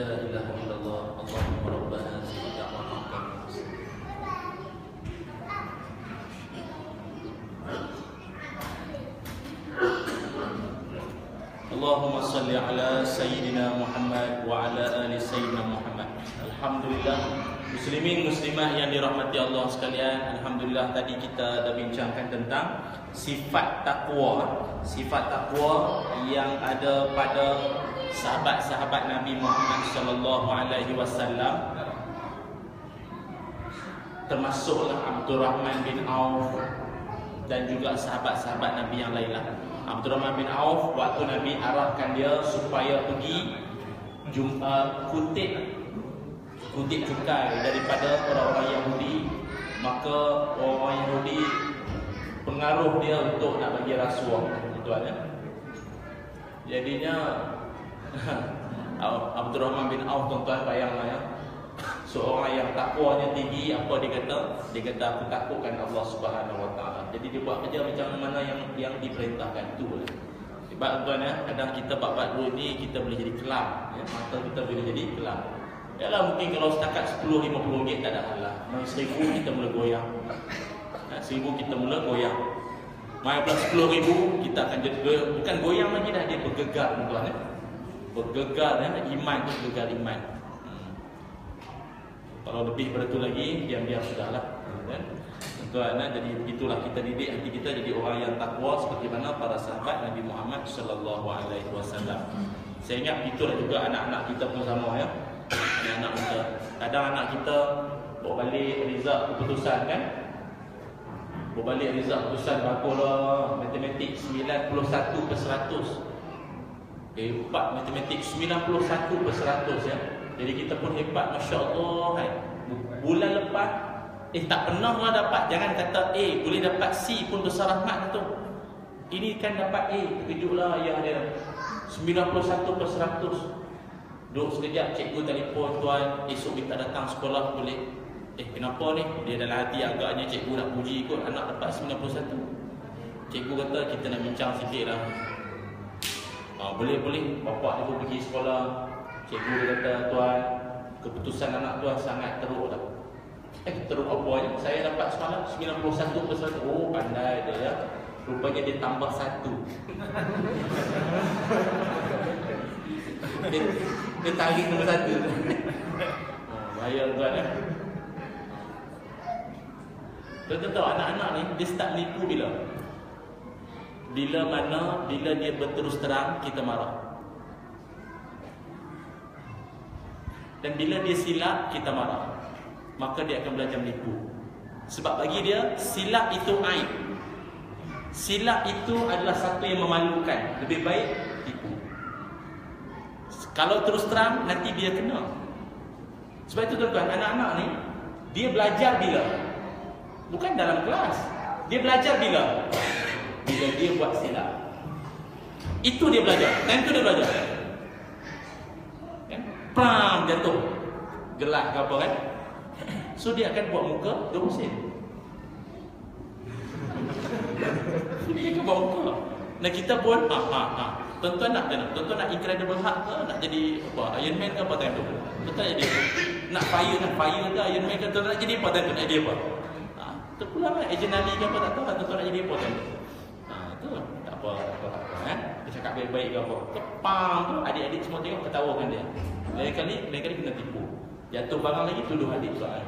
La ilaha illallah. Allahumma rabbana zid da'wataka. Allahumma salli ala Sayyidina Muhammad wa ala ali Sayyidina Muhammad. Alhamdulillah, muslimin muslimat yang dirahmati Allah sekalian, alhamdulillah tadi kita dah bincangkan tentang sifat takwa. Sifat takwa yang ada pada sahabat-sahabat Nabi Muhammad sallallahu alaihi wasallam, termasuklah Abdurrahman bin Auf dan juga sahabat-sahabat Nabi yang lainlah. Abdurrahman bin Auf, waktu Nabi arahkan dia supaya pergi jumpa kutip cukai daripada orang-orang Yahudi, maka orang Yahudi pengaruh dia untuk nak bagi rasuah, tuan ya. Jadinya Abdurrahman bin Auf, tuan-tuan bayanglah ya, seorang yang takwanya tinggi, apa dia kata? Dia kata, aku takutkan Allah Subhanahu Wa Taala. Jadi dia buat kerja macam mana yang diperintahkan tu. Sebab tuan ya, kadang kita bab-bab duit ni kita boleh jadi kelam, ya, mata kita boleh jadi kelam. Yalah, mungkin kalau setakat 10-50 ringgit tak ada hal lah. Mai 1000 kita mula goyang. 1000 kita mula goyang. Mai pula 10,000 kita akan jadi bukan goyang lagi dah, dia bergegar tuan ya. Bergegar ya, iman tu bergegar iman. Kalau lebih pada tu lagi, diam-diam sudahlah. Kan? Tuan, jadi itulah kita didik hati kita jadi orang yang takwa seperti mana para sahabat Nabi Muhammad sallallahu alaihi wasallam. Saya ingat itulah juga anak-anak kita pun sama ya. Anak-anak kita, kadang anak kita bawa balik result keputusan kan. Bawa balik result keputusan baguslah, matematik 91/100. Hebat matematik 91/100 ya. Jadi kita pun hebat, Masya Allah kan. Bulan lepas tak pernah lah dapat. Jangan kata boleh dapat C pun besar rahmat tu. Ini kan dapat terkejutlah ayah dia 91/100. Duduk sekejap, cikgu telefon, tuan esok kita datang sekolah boleh. Kenapa ni? Dia dalam hati agaknya cikgu nak puji kot anak dapat 91. Cikgu kata kita nak bincang sikit lah. Boleh, bapak dia pun pergi sekolah. Cikgu dia kata, tuan, keputusan anak tuan sangat teruk dah. Teruk apanya? Saya dapat semalam 91%. Oh, pandai dia ya. Rupanya dia tambah 1. Dia tarik nombor 1. Bahaya tuan ya. Tuan tahu anak-anak ni dia start nipu bila? Bila dia berterus terang kita marah. Dan bila dia silap kita marah, maka dia akan belajar menipu. Sebab bagi dia silap itu aib. Silap itu adalah satu yang memalukan. Lebih baik tipu. Kalau terus terang nanti dia kena. Sebab itu tuan-tuan, anak-anak ni dia belajar bila? Bukan dalam kelas. Dia belajar bila dia buat silap. Itu dia belajar. Dan itu dia belajar. Pram, jatuh gelas ke apa kan. So dia akan buat muka 20 sen. Dia akan buat muka. Nah kita pun Tuan-tuan nak Incredible Hulk ke? Nak jadi apa? Iron Man ke apa time tu? Tuan-tuan jadi nak fire ke Iron Man ke? Tuan-tuan nak jadi apa time tu? Nak jadi apa? Terpulang lah Agent Ali ke apa tak tahu. Tuan-tuan nak jadi apa time tu? Tu tak apa kan? Dia cakap baik-baik ke apa? Kepang tu adik-adik semua tengok ketawakan dia. Lain kali kena tipu. Jatuh barang lagi tuduh adik tuan.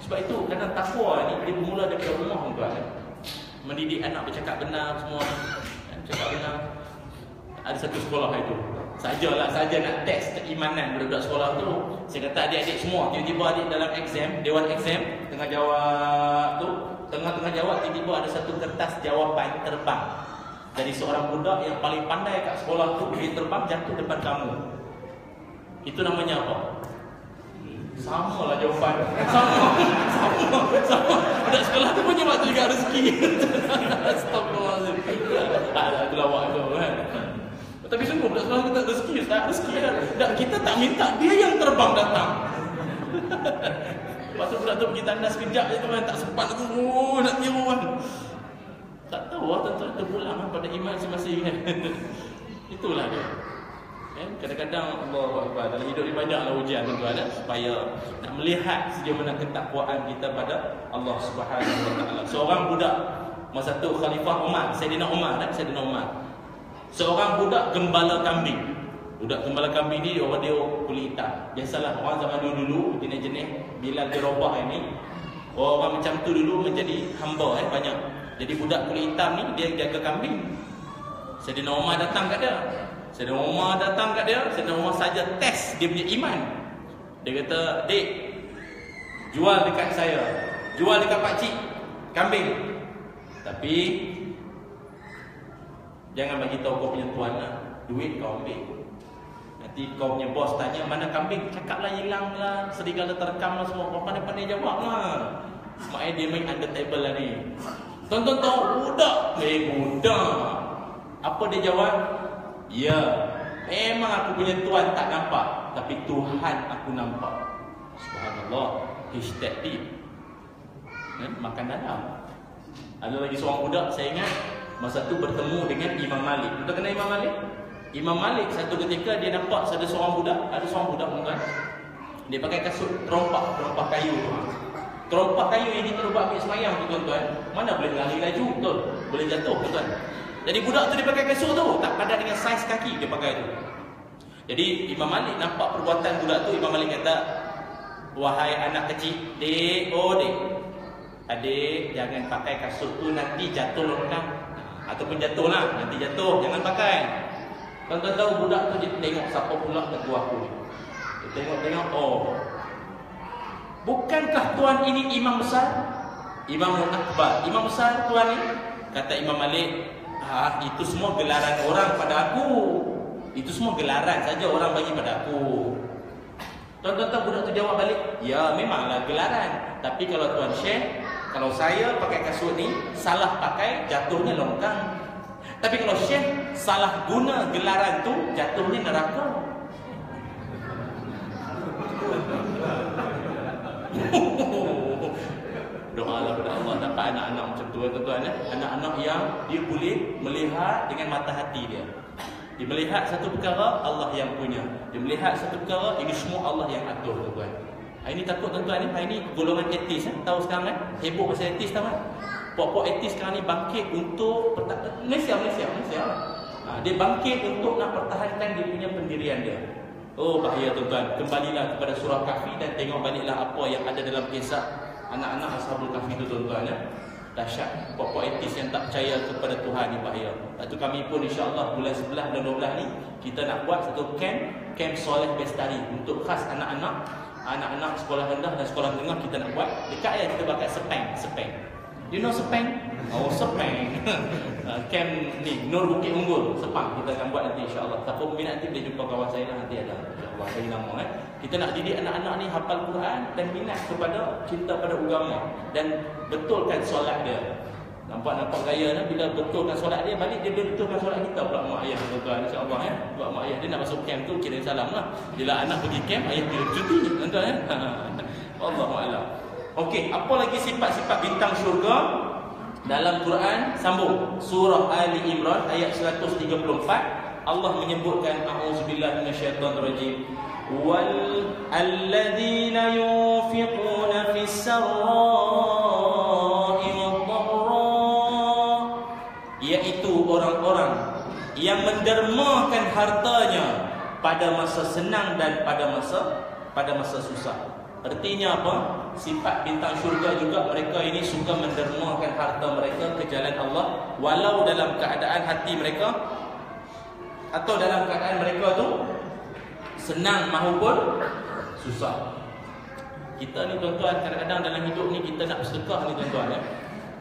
Sebab itu kadang takwa ni dia bermula daripada rumah tuan. Mendidik anak bercakap benar semua. Cakap benar. Ada satu sekolah itu. Saja nak test keimanan budak-budak sekolah tu. Saya kata adik-adik semua, tiba-tiba adik dalam exam, dewan exam, tengah jawab tu, tengah-tengah jawab tiba-tiba ada satu kertas jawapan terbang. Dari seorang budak yang paling pandai kat sekolah tu, dia terbang jatuh depan kamu. Itu namanya apa? Sama lah jawapan. Sama. Budak sekolah tu punya waktu juga rezeki. Astagfirullahaladzim. Ada lawak tu kan. Tapi sungguh budak sekolah kita rezeki. Tak rezeki lah. Kita tak minta, dia yang terbang datang. Lepas tu budak tu pergi tandas sekejap je tu kan. Tak sempat tu. Nak tiru kan. Tak tahu lah tuan-tuan terpulang pada iman masing-masing kan. Itulah dia. Kadang-kadang Allah Akbar, dalam hidup ni banyaklah ujian tuan-tuan, supaya nak melihat sejauh mana ketakwaan kita pada Allah Subhanahu Wa Taala. Seorang budak masa tu Khalifah Umar, Saidina Umar. Seorang budak gembala kambing. Budak gembala kambing ni orang dia kulit hitam. Biasalah orang zaman dulu jenis-jenis bila dia robah ini, orang macam tu dulu menjadi hamba banyak. Jadi budak kulit hitam ni dia jaga kambing. Saidina Umar datang kat dia. Saidina Umar saja test dia punya iman. Dia kata, "Dek, jual dekat saya. Jual dekat pak cik kambing. Tapi jangan bagi tahu kau punya tuan lah. Duit kau ambil. Nanti kau punya bos tanya mana kambing, cakaplah hilang lah, serigala terekam lah semua. Kau pandai-pandai jawab lah." Maknanya dia main under table lah ni. Tonton tahu budak. Apa dia jawab? Ya, memang aku punya Tuhan tak nampak, tapi Tuhan aku nampak. Subhanallah. Hashtag deep. Makan dalam. Ada lagi seorang budak, saya ingat masa tu bertemu dengan Imam Malik. Kita kenal Imam Malik? Imam Malik satu ketika dia nampak ada seorang budak tuan. Dia pakai kasut terompak kayu. Terompak kayu ini terus buat ambil semayang tuan-tuan. Mana boleh lari laju, betul? Boleh jatuh tuan. Jadi budak tu dia pakai kasut tu, tak padan dengan saiz kaki dia pakai tu. Jadi Imam Malik nampak perbuatan budak tu, Imam Malik kata, "Wahai anak kecil, dek, adik jangan pakai kasut tu, nanti jatuh longkang. Ataupun jatuhlah, nanti jatuh, jangan pakai." Tuan-tuan tahu budak tu dia tengok siapa pula ketua aku ni. Dia tengok, bukankah tuan ini imam besar? Imamul Akbar, imam besar tuan ni. Kata Imam Malik, itu semua gelaran orang pada aku. Itu semua gelaran saja orang bagi pada aku. Tuan-tuan tahu budak tu jawab balik, ya memanglah gelaran. Tapi kalau tuan Syekh, kalau saya pakai kasut ni salah pakai, jatuhnya longkang. Tapi kalau Syekh salah guna gelaran tu, jatuhnya neraka. Doalah kepada Allah dapat anak-anak macam tu tuan-tuan. Anak-anak yang dia boleh melihat dengan mata hati dia. Dia melihat satu perkara, Allah yang punya. Dia melihat satu perkara, ini semua Allah yang atur tuan-tuan. Hari ni takut tuan-tuan ni, hari ni golongan etis tahu sekarang heboh pasal etis tahu kan? Pok-pok etis sekarang ni bangkit untuk Malaysia. Dia bangkit untuk nak pertahankan dia punya pendirian dia. Oh bahaya tuan-tuan. Kembalilah kepada surah Kahfi dan tengok baliklah apa yang ada dalam kisah anak-anak Ashabul Kahfi itu tuan-tuan Dahsyat. Pokok etis yang tak percaya kepada Tuhan ni bahaya. Lepas tu kami pun insya-Allah bulan 11 dan 12 ni kita nak buat satu camp Soleh Bestari untuk khas anak-anak sekolah rendah dan sekolah menengah. Kita nak buat dekat kita bakal Sepang. You know Sepang? Oh Sepang. Camp ni Nur Bukit Unggul Sepang kita akan buat nanti insya-Allah. Siapa minat nanti boleh jumpa kawan saya lah, nanti ada insya-Allah bagi nama Kita nak didik anak-anak ni hafal Quran dan minat kepada cinta pada agama dan betulkan solat dia. Nampak gaya bila betulkan solat dia, balik dia betulkan solat kita pula mak ayah tuan-tuan insya-Allah Buat mak ayah dia nak masuk camp tu kira salam lah. Bila anak pergi camp, ayah dia cuti tuan-tuan Allahu a'lam. Okey, apa lagi sifat-sifat bintang syurga dalam Quran? Sambung surah Ali Imran ayat 134. Allah menyebutkan a'udzubillahi minasyaitonirrajim. Wal alladzina yunfiquna fis sarra'i wad-dharra, iaitu orang-orang yang mendermakan hartanya pada masa senang dan pada masa susah. Artinya apa? Sifat bintang syurga juga mereka ini suka mendermakan harta mereka ke jalan Allah, walau dalam keadaan hati mereka atau dalam keadaan mereka tu senang maupun susah. Kita ni tuan-tuan kadang-kadang dalam hidup ni kita nak bersedekah ni tuan-tuan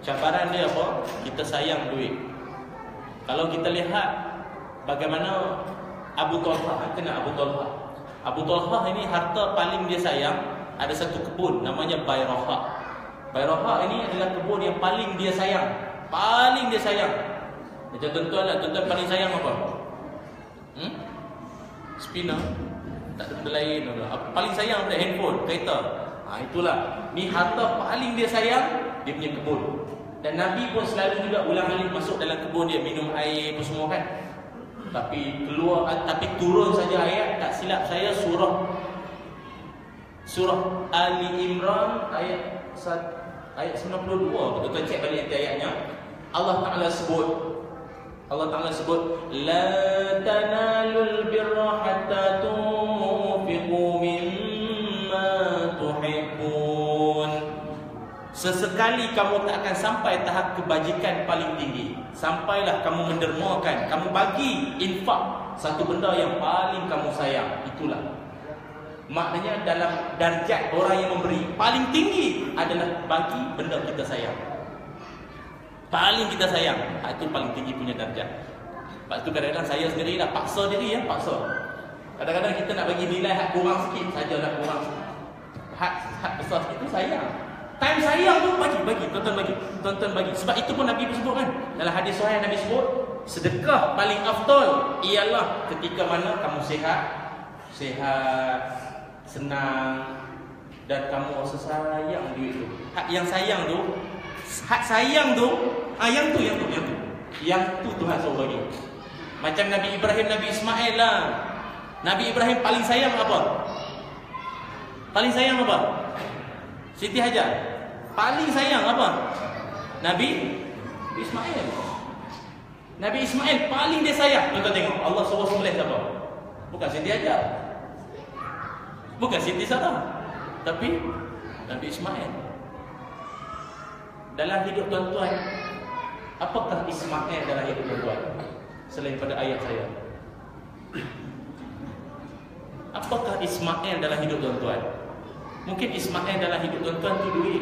cabaran dia apa? Kita sayang duit. Kalau kita lihat bagaimana Abu Talha, kenal Abu Talha? Abu Talha ini harta paling dia sayang ada satu kebun namanya Bayraha. Bayraha ini adalah kebun yang paling dia sayang. Paling dia sayang. Macam tuan-tuan lah, tuan-tuan paling sayang apa? Spinner. Tak ada benda lain. Paling sayang pada handphone, kereta. Itulah. Ni harta paling dia sayang, dia punya kebun. Dan Nabi pun selalu juga ulang alik masuk dalam kebun dia, minum air apa semua kan. Tapi turun saja ayat, tak silap saya surah Ali Imran ayat 92. Betul, cek balik nanti ayatnya. Allah Ta'ala sebut la tanalul birra hatta tunfiqu mimma tuhibbun. Sesekali kamu tak akan sampai tahap kebajikan paling tinggi. Sampailah kamu mendermakan, kamu bagi infak satu benda yang paling kamu sayang. Itulah maknanya dalam darjat orang yang memberi paling tinggi adalah bagi benda kita sayang. Paling kita sayang, itu paling tinggi punya darjat. Lepas tu kadang-kadang saya sendiri dah paksa diri paksa. Kadang-kadang kita nak bagi nilai hak kurang sikit saja, nak kurang sikit. Hak besar sikit tu sayang. Time sayang tu bagi, tonton bagi. Sebab itu pun Nabi sebut kan. Dalam hadis sahih Nabi sebut, sedekah paling afdal ialah ketika mana kamu sihat, senang dan kamu rasa sayang duit tu. Yang sayang tu Tuhan suruh bagi. Macam Nabi Ibrahim, Nabi Ismail lah. Nabi Ibrahim paling sayang apa? Siti Hajar. Paling sayang apa? Nabi Ismail. Nabi Ismail paling dia sayang. Tuan tengok, Allah suruh sembelih siapa? Bukan Siti Hajar, bukan Siti Sarah, tapi Nabi Ismail. Dalam hidup tuan-tuan, apakah Ismail dalam hidup tuan-tuan selain pada ayat saya? Apakah Ismail dalam hidup tuan-tuan? Mungkin Ismail dalam hidup tuan-tuan tu duit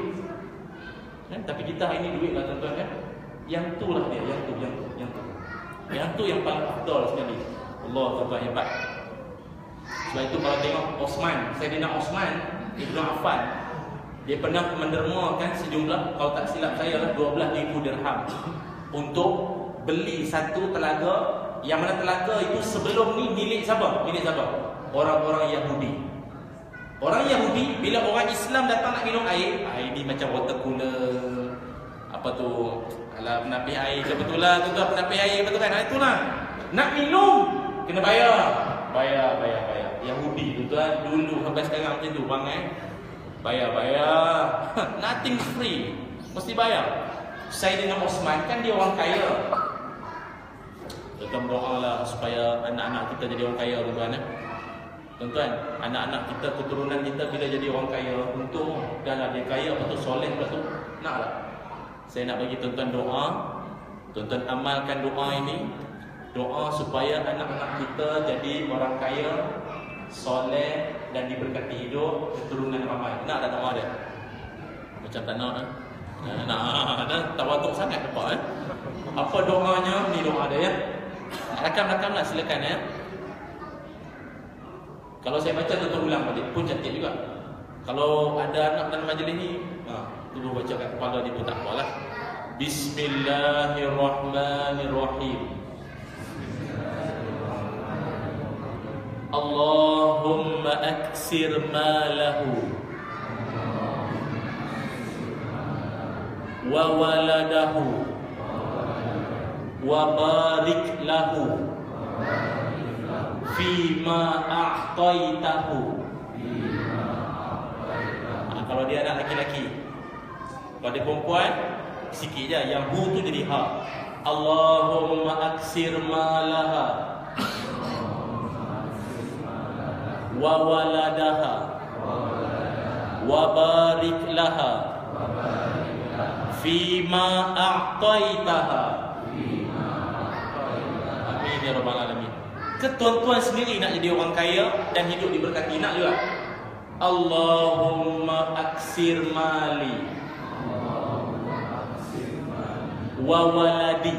kan? Tapi kita hari ni duit lah tuan-tuan kan? Yang tu lah dia, yang tu yang paling afdal sekali. Allah tuan-tuan hebat. Sebab itu kalau tengok Sayyidina Osman Ibn Affan, dia pernah mendermakan sejumlah, kalau tak silap saya, 12,000 dirham untuk beli satu telaga. Yang mana telaga itu sebelum ni milik siapa? Orang-orang Yahudi. Orang Yahudi, bila orang Islam datang nak minum air ni macam water cooler, alah penapis air, kebetulan tu penapis air, betul kan? Itulah, nak minum kena bayar. Yahudi tu tuan, dulu sampai sekarang macam tu bang bayar. Nothing free, mesti bayar. Sayyidina Osman kan dia orang kaya. Tuan doalah supaya anak-anak kita jadi orang kaya tuan-tuan. Tuan-tuan, anak-anak kita, keturunan kita bila jadi orang kaya, untung dah lah dia kaya, lepas tu soleh, lepas tu naklah. Saya nak bagi tuan-tuan doa. Tuan-tuan amalkan doa ini. Doa supaya anak-anak kita jadi orang kaya, soleh dan diberkati hidup, keturunan ramai. Nak tak doa dia? Macam tak nak nak tawaduk sangat nampak Apa doanya? Ni doa dia ya. Rakam-rakam lah silakan ya. Kalau saya baca tuan-tuan ulang balik pun cantik juga. Kalau ada anak dalam majlis ni, tolong baca kat kepala dia pun tak apalah. Bismillahirrahmanirrahim. Allahumma aksir malahu wa waladahu wa barik lahu fima a'taitahu. Kalau dia anak laki-laki, kalau dia perempuan sikit je, yang hu tu jadi ha. Allahumma aksir malaha wa waladaha wa barik laha fima a'taitaha. Amin ya rabbal alamin. Ketuan-tuan sendiri nak jadi orang kaya dan hidup diberkati, nak juga? Allahumma aksir mali wa waladi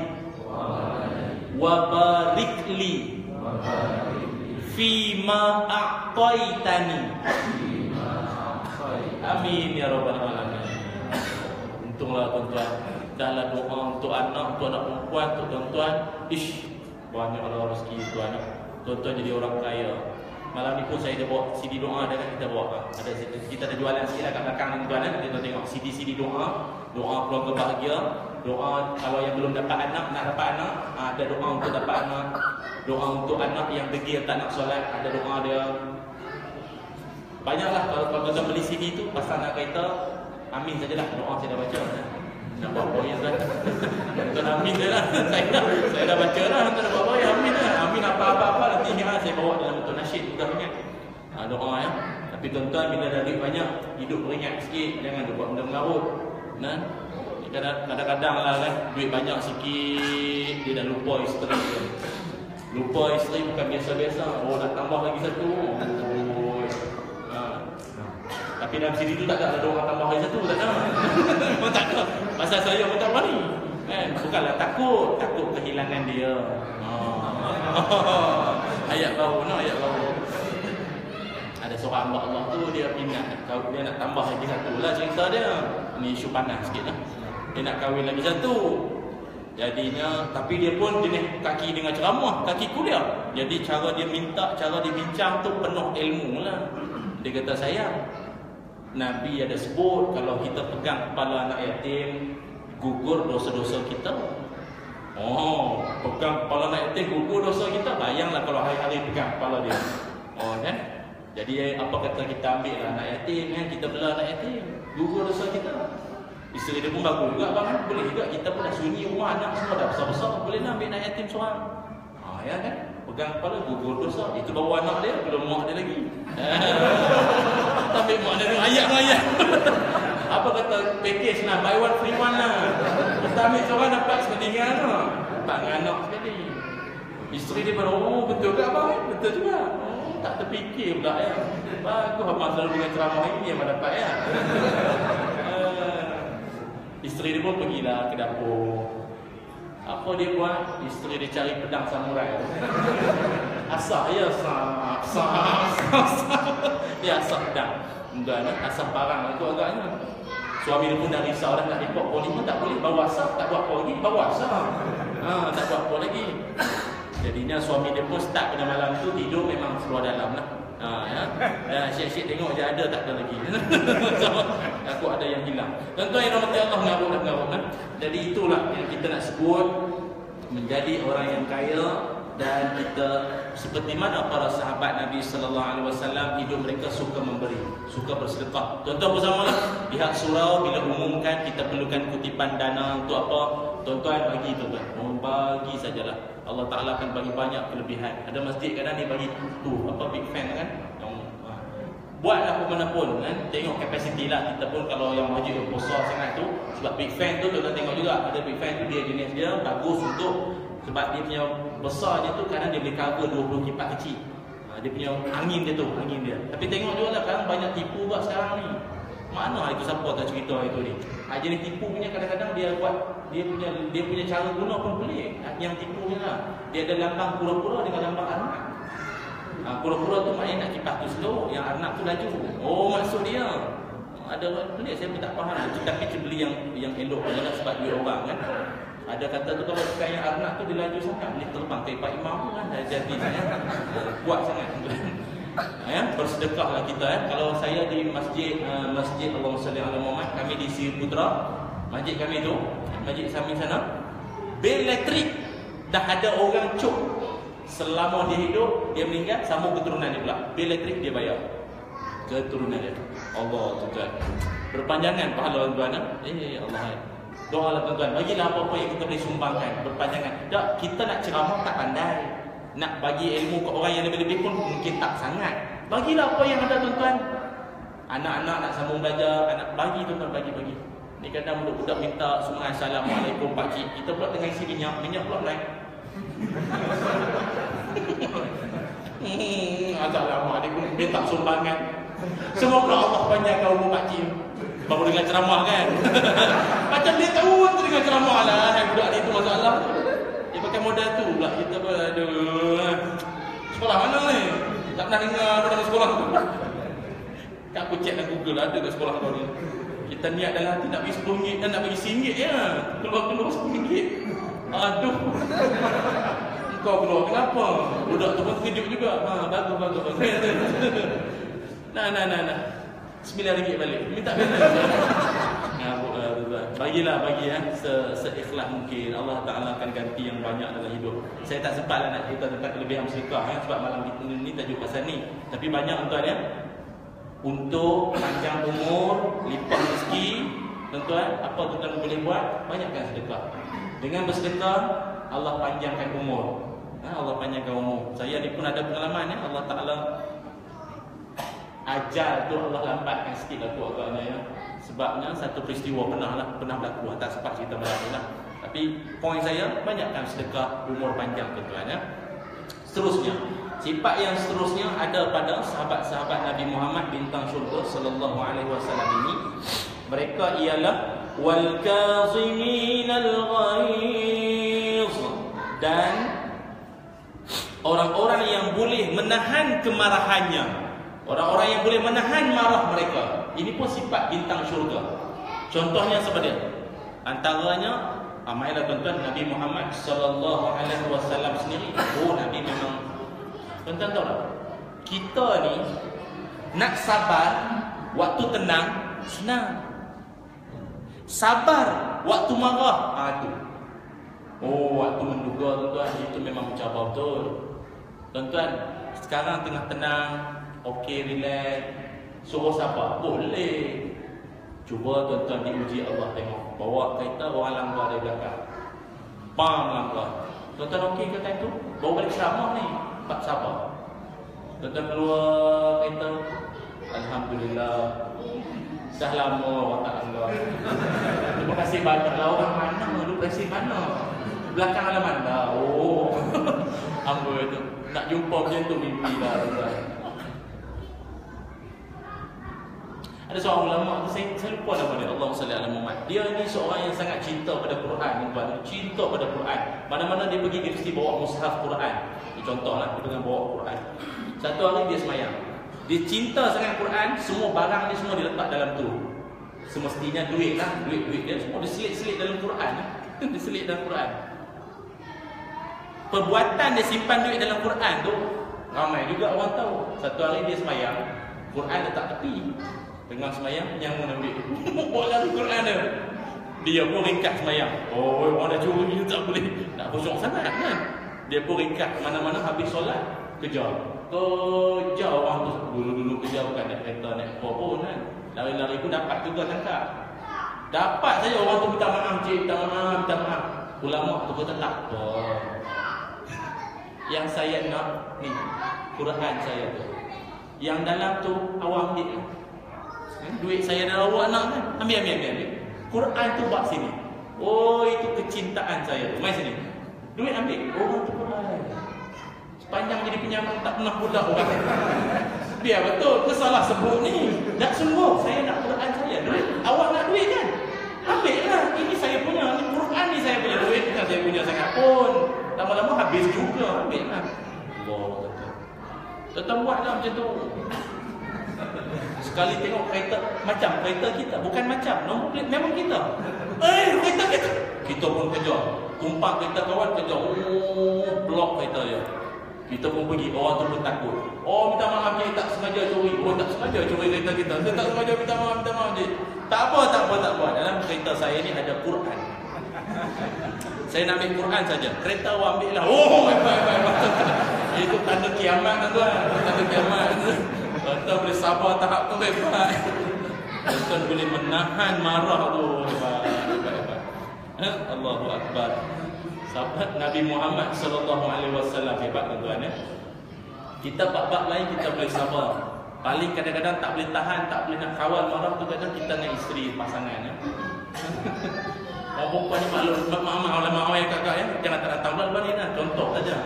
wa barik li fima a'taitani. Amin ya rabbal alamin. Untunglah tuan-tuan, dahlah doa untuk anak perempuan, untuk tuan-tuan. Banyak Allah rezeki tuan. Tuan-tuan jadi orang kaya. Malam ni pun saya ada bawa CD doa dan kita bawa. Ada kita ada jualan sikit lah kat belakang ni tuan kan. Kita tengok CD doa, doa keluarga bahagia, doa kalau yang belum dapat anak nak dapat anak, ada doa untuk dapat anak, doa untuk anak yang degil tak nak solat, ada doa dia. Banyaklah kalau kita beli CD tu pasal anak kita, amin sajalah doa saya dah baca. Nak buat poin kan. Bukan amin je lah. Saya dah baca lah. Tak ada buat poin, amin lah. Amin apa-apa nanti saya bawa dalam bentuk nasyid juga ingat. Doa ya. Tapi tuan-tuan bila dah duit banyak, hidup beringat sikit, jangan buat benda mengarut. Nah, kadang-kadang lah kan, duit banyak sikit, dia dah lupa isteri dia. Lupa isteri bukan biasa-biasa. Oh, nak tambah lagi satu. Tapi dalam sini tu tak ada orang tambah lagi satu, tak ada. Memang tak ada. Pasal saya pun tak berani. Kan? Bukanlah takut kehilangan dia. Ayat baru, ayat baru. Ada seorang hamba Allah tu dia pinat, dia nak tambah lagi satu lah cerita dia. Ni isu panas sikit lah. Dia nak kahwin lagi satu. Jadinya, tapi dia pun jenis kaki dengan ceramah, kaki kuliah. Jadi cara dia minta, cara dia bincang tu penuh ilmu lah. Dia kata sayang, Nabi ada sebut kalau kita pegang kepala anak yatim, gugur dosa-dosa kita. Oh, pegang kepala anak yatim, gugur dosa kita. Bayanglah kalau hari-hari pegang kepala dia. Oh kan? Jadi apa kata kita ambil lah anak yatim kan? Kita belah anak yatim, gugur dosa kita. Isteri dia pun bagus juga bang kan? Boleh juga, kita pun dah sunyi rumah, anak semua dah besar-besar, boleh lah ambil anak yatim seorang. Ya kan? Pegang kepala, gugur dosa. Itu baru anak dia, belum mak dia lagi. Tapi mak dia ayat-ayat. Apa kata package lah, buy one free one lah. Kita ambil seorang dapat sekeningan lah. Tak dengan anak sekali. Isteri dia baru, oh betul ke abang? Betul juga. Oh, tak terfikir pula ya. Bagus abang selalu dengan ceramah ini yang dapat ya. Isteri dia pun pergilah ke dapur. Apa dia buat? Isteri dia cari pedang samurai. Asap ya, asap. Dia asap pedang. Enggak nak asap barang itu agaknya. Suami dia pun dah risau dah nak report polis pun tak boleh. Bawa asap, tak buat apa lagi. Bawa asap. Tak buat apa lagi. Jadinya suami dia pun start pada malam tu tidur memang seluar dalam lah. Syek-syek tengok je ada tak ada lagi. Aku ada yang hilang. Tuan-tuan yang rahmati Allah, mengarut kan. Jadi itulah yang kita nak sebut menjadi orang yang kaya. Dan kita seperti mana para sahabat Nabi sallallahu alaihi wasallam hidup mereka suka memberi, suka bersedekah. Tuan-tuan bersamalah pihak surau bila umumkan kita perlukan kutipan dana untuk apa? Tuan-tuan bagi tuan-tuan. Bagi sajalah. Allah Taala akan bagi banyak kelebihan. Ada masjid kadang dia bagi tu apa big fan kan? Buatlah apa mana pun kan. Tengok kapasiti lah kita pun kalau yang masjid yang besar sangat tu sebab big fan tu tuan-tuan tengok juga ada big fan tu dia jenis dia bagus untuk sebab dia punya besar dia tu kadang dia boleh cover 20 kipas kecil. Dia punya angin dia tu, angin dia. Tapi tengok juga lah kadang banyak tipu buat sekarang ni. Mana itu siapa tak cerita itu ni. Jadi tipu punya kadang-kadang dia buat dia punya cara guna pun pelik. Yang tipu punya lah. Dia ada lambang pura-pura dengan lambang anak. Pura-pura tu maknanya nak kipas tu slow, yang anak tu laju. Oh maksud dia. Ada orang pelik saya pun tak faham. Tapi beli yang elok je lah sebab duit orang kan. Ada kata tu kalau bukan yang anak tu dia laju sangat boleh terbang ke Pak Imam tu kan dah jadi kuat sangat. Bersedekahlah kita Kalau saya di masjid Allahumma salli ala Muhammad, kami di Sri Putra, masjid kami tu, masjid samping sana, bil elektrik dah ada orang cuk selama dia hidup, dia meninggal sambung keturunan dia pula. Bil elektrik dia bayar keturunan dia. Allah tuan, berpanjangan pahala tuan. Allah. Doalah tuan-tuan, bagilah apa-apa yang kita boleh sumbangkan, berpanjangan. Tak, kita nak ceramah tak pandai. Nak bagi ilmu ke orang yang lebih-lebih pun mungkin tak sangat. Bagilah apa yang ada tuan-tuan. Anak-anak nak sambung belajar, anak bagi tuan-tuan, bagi. Ni kadang budak-budak minta sumbangan Assalamualaikum pakcik. Kita pula tengah isi minyak pula naik. Assalamualaikum, minta sumbangan. Semoga Allah panjangkan umur pakcik. Baru dengar ceramah kan. Macam dia tahu tu dengan ceramah lah. Budak ni tu masalah. Dia pakai modal tu pula. Kita pun aduh. Sekolah mana ni? Tak pernah dengar dalam sekolah tu. Tak aku check dalam Google ada kat sekolah kau ni. Kita niat dalam hati nak bagi RM10 dan nak bagi RM1 ya. Keluar RM10. Aduh. Kau keluar kenapa? Budak tu pun terkejut juga. Bagus. Nah. RM9 balik. Minta balik. Bagi seikhlas mungkin. Allah Ta'ala akan ganti yang banyak dalam hidup. Saya tak sempat nak cerita tentang kelebihan sedekah sebab malam kita ni tajuk pasal ni. Tapi banyak tuan ya. Untuk panjang umur, lipat rezeki, tuan-tuan, apa tuan boleh buat? Banyakkan sedekah. Dengan bersedekah, Allah panjangkan umur. Allah panjangkan umur. Saya ni pun ada pengalaman ya. Allah Ta'ala ajal tu Allah lambatkan sikit lah tu agaknya ya. Sebabnya satu peristiwa pernah berlaku. Tak sempat cerita malam lah. Tapi poin saya, banyakkan sedekah umur panjang tuan-tuan ya. Seterusnya, sifat yang seterusnya ada pada sahabat-sahabat Nabi Muhammad bintang syurga sallallahu alaihi wasallam ini. Mereka ialah wal kaziminal ghaiz, dan orang-orang yang boleh menahan kemarahannya. Orang-orang yang boleh menahan marah mereka. Ini pun sifat bintang syurga. Contohnya seperti antaranya, amailah tuan-tuan, Nabi Muhammad sallallahu alaihi wasallam sendiri. Nabi memang, tuan-tuan tahu tak? Kita ni nak sabar waktu tenang senang. Sabar waktu marah tu. Waktu menduga tuan-tuan, itu memang mencabar betul. Tuan-tuan, sekarang tengah tenang, okey, relax, suruh sabar boleh. Cuba tuan-tuan diuji Allah, tengok bawa kereta orang langgar dari belakang, langgar. Tuan-tuan okey ke time tu? Bawa balik ceramah ni, tak sabar. Tuan-tuan keluar kereta, alhamdulillah, dah lama orang tak langgar. Terima kasih banyaklah. Orang mana duduk resi mana? Belakang halaman dah. Amboi tu, nak jumpa macam tu mimpi dah tuan-tuan. Ada seorang ulama tu, saya lupa nama dia, Allahumma salli ala Muhammad. Dia ni seorang yang sangat cinta pada Quran, cinta pada Quran. Mana-mana dia pergi, dia mesti bawa mushaf Quran. Contohlah, dia dengan bawa Quran. Satu hari dia semayang. Dia cinta sangat Quran, semua barang dia semua diletak dalam tu. Semestinya duit lah, duit dia semua diselit-selit dalam Quran. Diselit dalam Quran. Perbuatan dia simpan duit dalam Quran tu, ramai juga orang tahu. Satu hari dia semayang, Quran letak tepi. Tengah semayang, yang mana ambil? Bawa lari Quran dia. Dia pun ringkas semayang. Orang dah curi, tak boleh. Nak kosong sangat kan? Dia pun ringkas. Mana-mana habis solat, kejar. Kejar orang tu. Dulu-dulu kejar bukan naik kereta, naik apa pun kan. Lari-lari pun dapat juga tangkap. Dapat saja orang tu minta maaf, cik, minta maaf. Ulama tu kata tak apa. Yang saya nak ni, Quran saya tu. Yang dalam tu awak ambil. Duit saya dah awak nak kan? Ambil. Quran tu buat sini. Itu kecintaan saya tu. Mai sini. Duit ambil. Tu Quran. Sepanjang jadi penyambung tak pernah budak orang. Biar betul. Kesalah sebut ni. Tak sungguh. Saya nak Quran saya. Duit. Awak nak duit kan? Ambil lah. Ini saya punya. Ini Quran ni saya punya. Duit bukan saya punya sangat pun. Lama-lama habis juga. Ambil lah. Allah. Tetap buatlah macam tu. Sekali tengok kereta, macam kereta kita, bukan macam, nombor plate memang kita. Kereta kita. Kita pun kejar. Tumpang kereta kawan, kejar. Blok kereta dia. Kita pun pergi, orang tu pun takut. Minta maaf je, tak sengaja curi. Tak sengaja curi kereta kita. Saya tak sengaja, minta maaf je. Tak apa. Dalam kereta saya ni ada Quran. Saya nak ambil Quran saja. Kereta awak ambil lah. Hebat. Itu tanda kiamat tuan. Tanda kiamat. Tuan boleh sabar tahap tu hebat. Tuan boleh menahan marah tu hebat. Allahu Akbar. Sahabat Nabi Muhammad sallallahu alaihi wasallam hebat tuan ya. Kita bab-bab lain kita boleh sabar. Paling kadang-kadang tak boleh tahan, tak boleh nak kawal marah tu kadang kita dengan isteri pasangan ya. Orang perempuan ni maklum awak kakak ya. Jangan tak datang bulan ni lah. Contoh saja.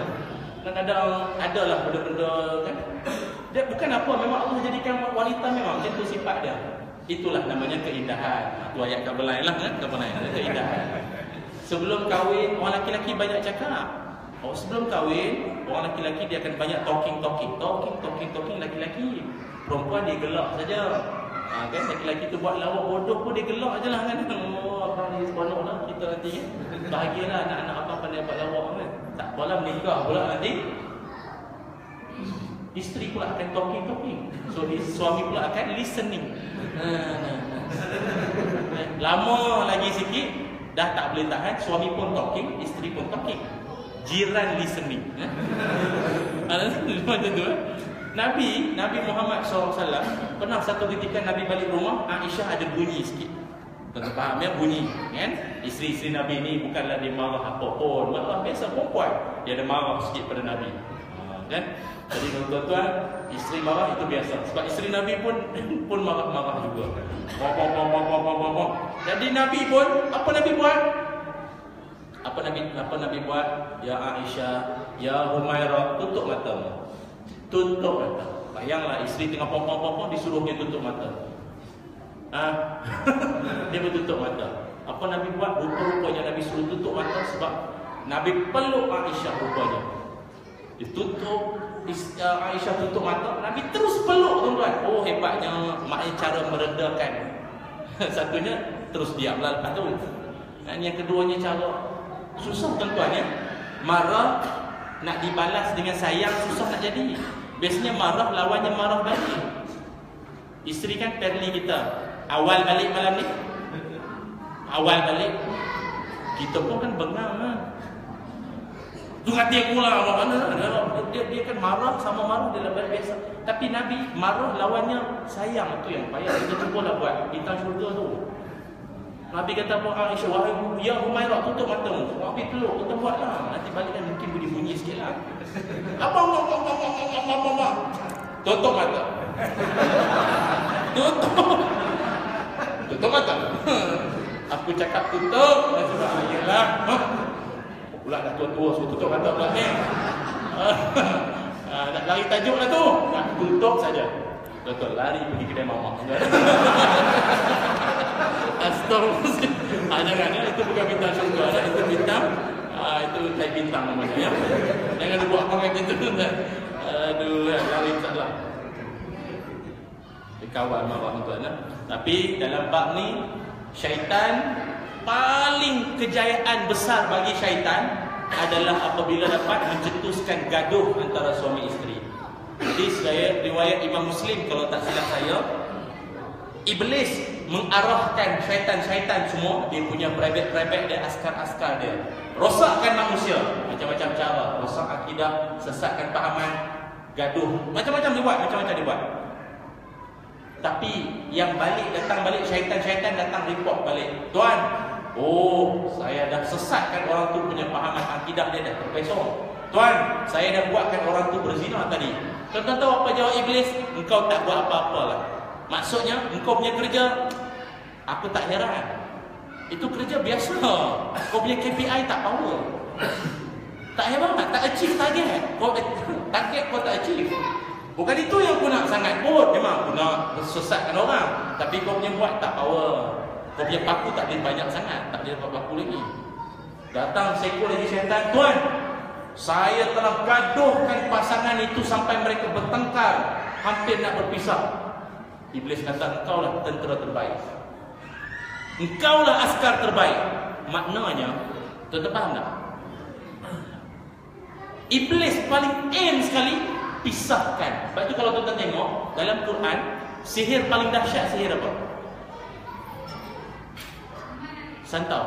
Kadang-kadang adalah benda-benda kan. Dia bukan apa, memang Allah jadikan wanita memang macam tu sifat dia. Itulah namanya keindahan. Tu ayat kabar lain lah kan, kabar lain ada keindahan. Sebelum kahwin, orang lelaki banyak cakap. Sebelum kahwin, orang lelaki dia akan banyak talking lelaki. Perempuan dia gelak saja. Kan lelaki tu buat lawak bodoh pun dia gelak aje lah kan. Abang ni seronok lah kita nanti kan. Bahagialah anak-anak abang tak pandai buat lawak kan. Tak apalah, menikah pula nanti isteri pula akan talking. So suami pula akan listening. Lama lagi sikit dah tak boleh tahan, suami pun talking, isteri pun talking. Jiran listening. Macam tu. Nabi Muhammad SAW pernah satu ketika Nabi balik rumah, Aisyah ada bunyi sikit. Tuan faham ya, bunyi kan? Isteri-isteri Nabi ni bukanlah dia marah apa pun, malah biasa perempuan, dia ada marah sikit pada Nabi. Kan? Jadi tuan-tuan, isteri marah itu biasa. Sebab isteri Nabi pun marah-marah juga. Jadi Nabi pun, apa Nabi buat? Apa Nabi buat? Ya Aisyah, ya Humairah, tutup matamu. Tutup mata. Bayanglah isteri tengah pom-pom disuruh dia tutup mata. Dia bertutup mata. Apa Nabi buat? Rupa-rupanya Nabi suruh tutup mata sebab Nabi peluk Aisyah rupanya. Dia tutup, Aisyah tutup mata, Nabi terus peluk tuan-tuan. Oh hebatnya, maknanya cara meredakan. Satunya terus diamlah lepas tu. Dan yang keduanya cara susah tuan-tuan ya. Marah nak dibalas dengan sayang susah nak jadi. Biasanya marah lawannya marah balik. Isteri kan perli kita. Awal balik malam ni, awal balik kita pun kan bengang lah. Tu hati aku lah, dia kan marah sama marah dia balik biasa. Tapi Nabi marah lawannya sayang, tu yang payah. Kita cubalah buat bintang syurga tu. Nabi kata apa? Aisyah, wahai ya Humairah, tutup matamu. Nabi peluk, kita buatlah. Nanti balik kan mungkin bunyi sikit lah. Apa? Tutup mata. Tutup mata. Aku cakap tutup. Dia cakap, ayolah. Pula dah tua-tua, suruh tutup mata pula ni. Nak lari tajuk lah tu. Nak tutup saja. Betul, lari pergi kedai mamak. Astagfirullahaladzim. Jangan ya, itu bukan bintang syurga, itu bintang, itu tai bintang namanya ya. Jangan buat apa macam itu. Aduh, lari salah. Kawan marah tuan. Tapi dalam bab ni, syaitan paling kejayaan besar bagi syaitan adalah apabila dapat mencetuskan gaduh antara suami isteri. Jadi saya riwayat Imam Muslim kalau tak silap saya, Iblis mengarahkan syaitan-syaitan semua, dia punya private dia, askar-askar dia, rosakkan manusia macam-macam cara, rosak akidah, sesatkan fahaman, gaduh, macam-macam dia buat. Tapi yang datang balik syaitan datang report balik, tuan, oh saya dah sesatkan orang tu punya fahaman akidah, dia dah terpesong. Tuan, saya dah buatkan orang tu berzina tadi. Tuan tahu apa jawab Iblis? Engkau tak buat apa-apa lah. Maksudnya engkau punya kerja, aku tak heran. Itu kerja biasa. Kau punya KPI tak power. Tak hebat, tak achieve target. Target kau tak achieve. Bukan itu yang aku nak sangat pun. Memang aku nak sesatkan orang. Tapi kau punya buat tak power. Kau punya paku tak boleh banyak sangat. Tak boleh dapat paku lagi. Datang seekor lagi syaitan. Tuan, saya telah gaduhkan pasangan itu sampai mereka bertengkar, hampir nak berpisah. Iblis kata, engkaulah tentera terbaik, engkaulah askar terbaik. Maknanya, tuan faham tak? Iblis paling aim sekali pisahkan. Sebab itu kalau tuan tengok dalam Quran, sihir paling dahsyat sihir apa? Santau,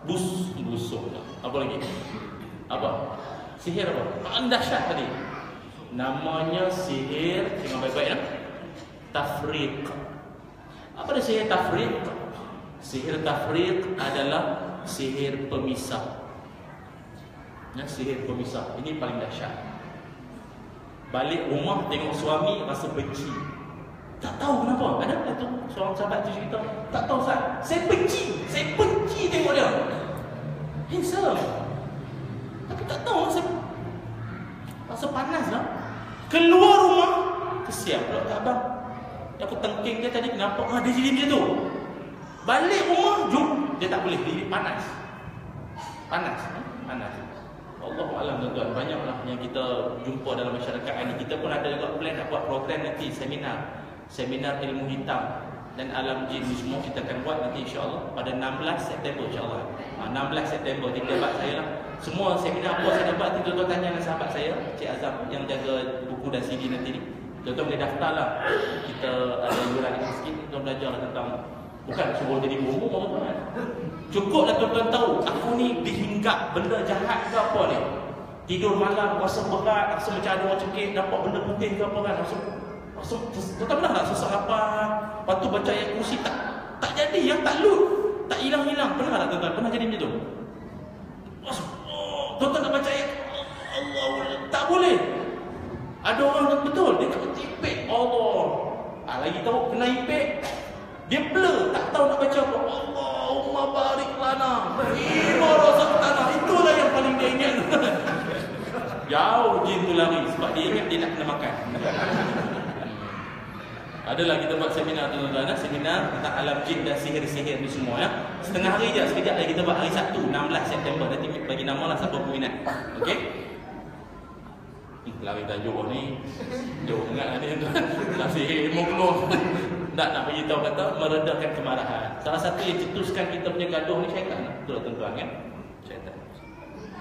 busuk. Apa lagi? Apa? Sihir apa? Paling dahsyat tadi. Namanya sihir, tengok baik-baik ya. Tafriq. Apa dia sihir tafriq? Sihir tafriq adalah sihir pemisah. Ya, sihir pemisah. Ini paling dahsyat. Balik rumah tengok suami rasa benci. Tak tahu kenapa. Ada tu seorang sahabat tu cerita, tak tahu Ustaz, saya benci tengok dia. Handsome. Tapi tak tahu, saya rasa panas lah. Keluar rumah, kesian pula tak abang. Aku tengking dia tadi, kenapa? Dia jadi macam tu. Balik rumah, jom, dia tak boleh, dia panas. Panas. Allahualam tuan-tuan, banyaklah yang kita jumpa dalam masyarakat ini. Kita pun ada juga plan nak buat program nanti, seminar ilmu hitam. dan alam jin ni semua kita akan buat nanti insya-Allah pada 16 September insya-Allah. 16 September di debat saya lah. Semua seminar apa saya dapat tu tuan-tuan tanya dengan sahabat saya, Cik Azam yang jaga buku dan CD nanti ni. Tuan-tuan boleh daftar lah. Kita ada yuran di sikit, tuan belajar tentang bukan suruh jadi bomo tuan-tuan. Cukuplah tuan-tuan tahu aku ni dihinggap benda jahat ke apa ni. Tidur malam rasa berat, rasa macam ada orang cekik, dapat benda putih ke apa kan. Rasa tuan-tuan pernah tak sesak apa? Lepas tu baca ayat kursi tak jadi yang tak lut. Tak hilang-hilang. Pernah tak tuan-tuan? Pernah jadi macam tu? Tuan-tuan nak baca ayat Allah tak boleh. Ada orang yang betul dia tak ipek Allah. Lagi tahu kena ipek. Dia blur, tak tahu nak baca apa. Allahumma barik lana fima razaqtana. Itulah yang paling dia ingat. Jauh jin tu lari sebab dia ingat dia nak kena makan. Adalah kita buat seminar tuan-tuan, seminar tentang alam jin dan sihir-sihir ni semua ya. Setengah hari je, sekejap lagi kita buat hari Sabtu 16 September. Nanti bagi nama lah siapa peminat. Okey? Lari tajuk ni. Jom ingat ni tuan. Nak sihir ilmu nak bagi tahu kata meredakan kemarahan. Salah satu yang cetuskan kita punya gaduh ni syaitan. Betul tuan-tuan kan? Syaitan.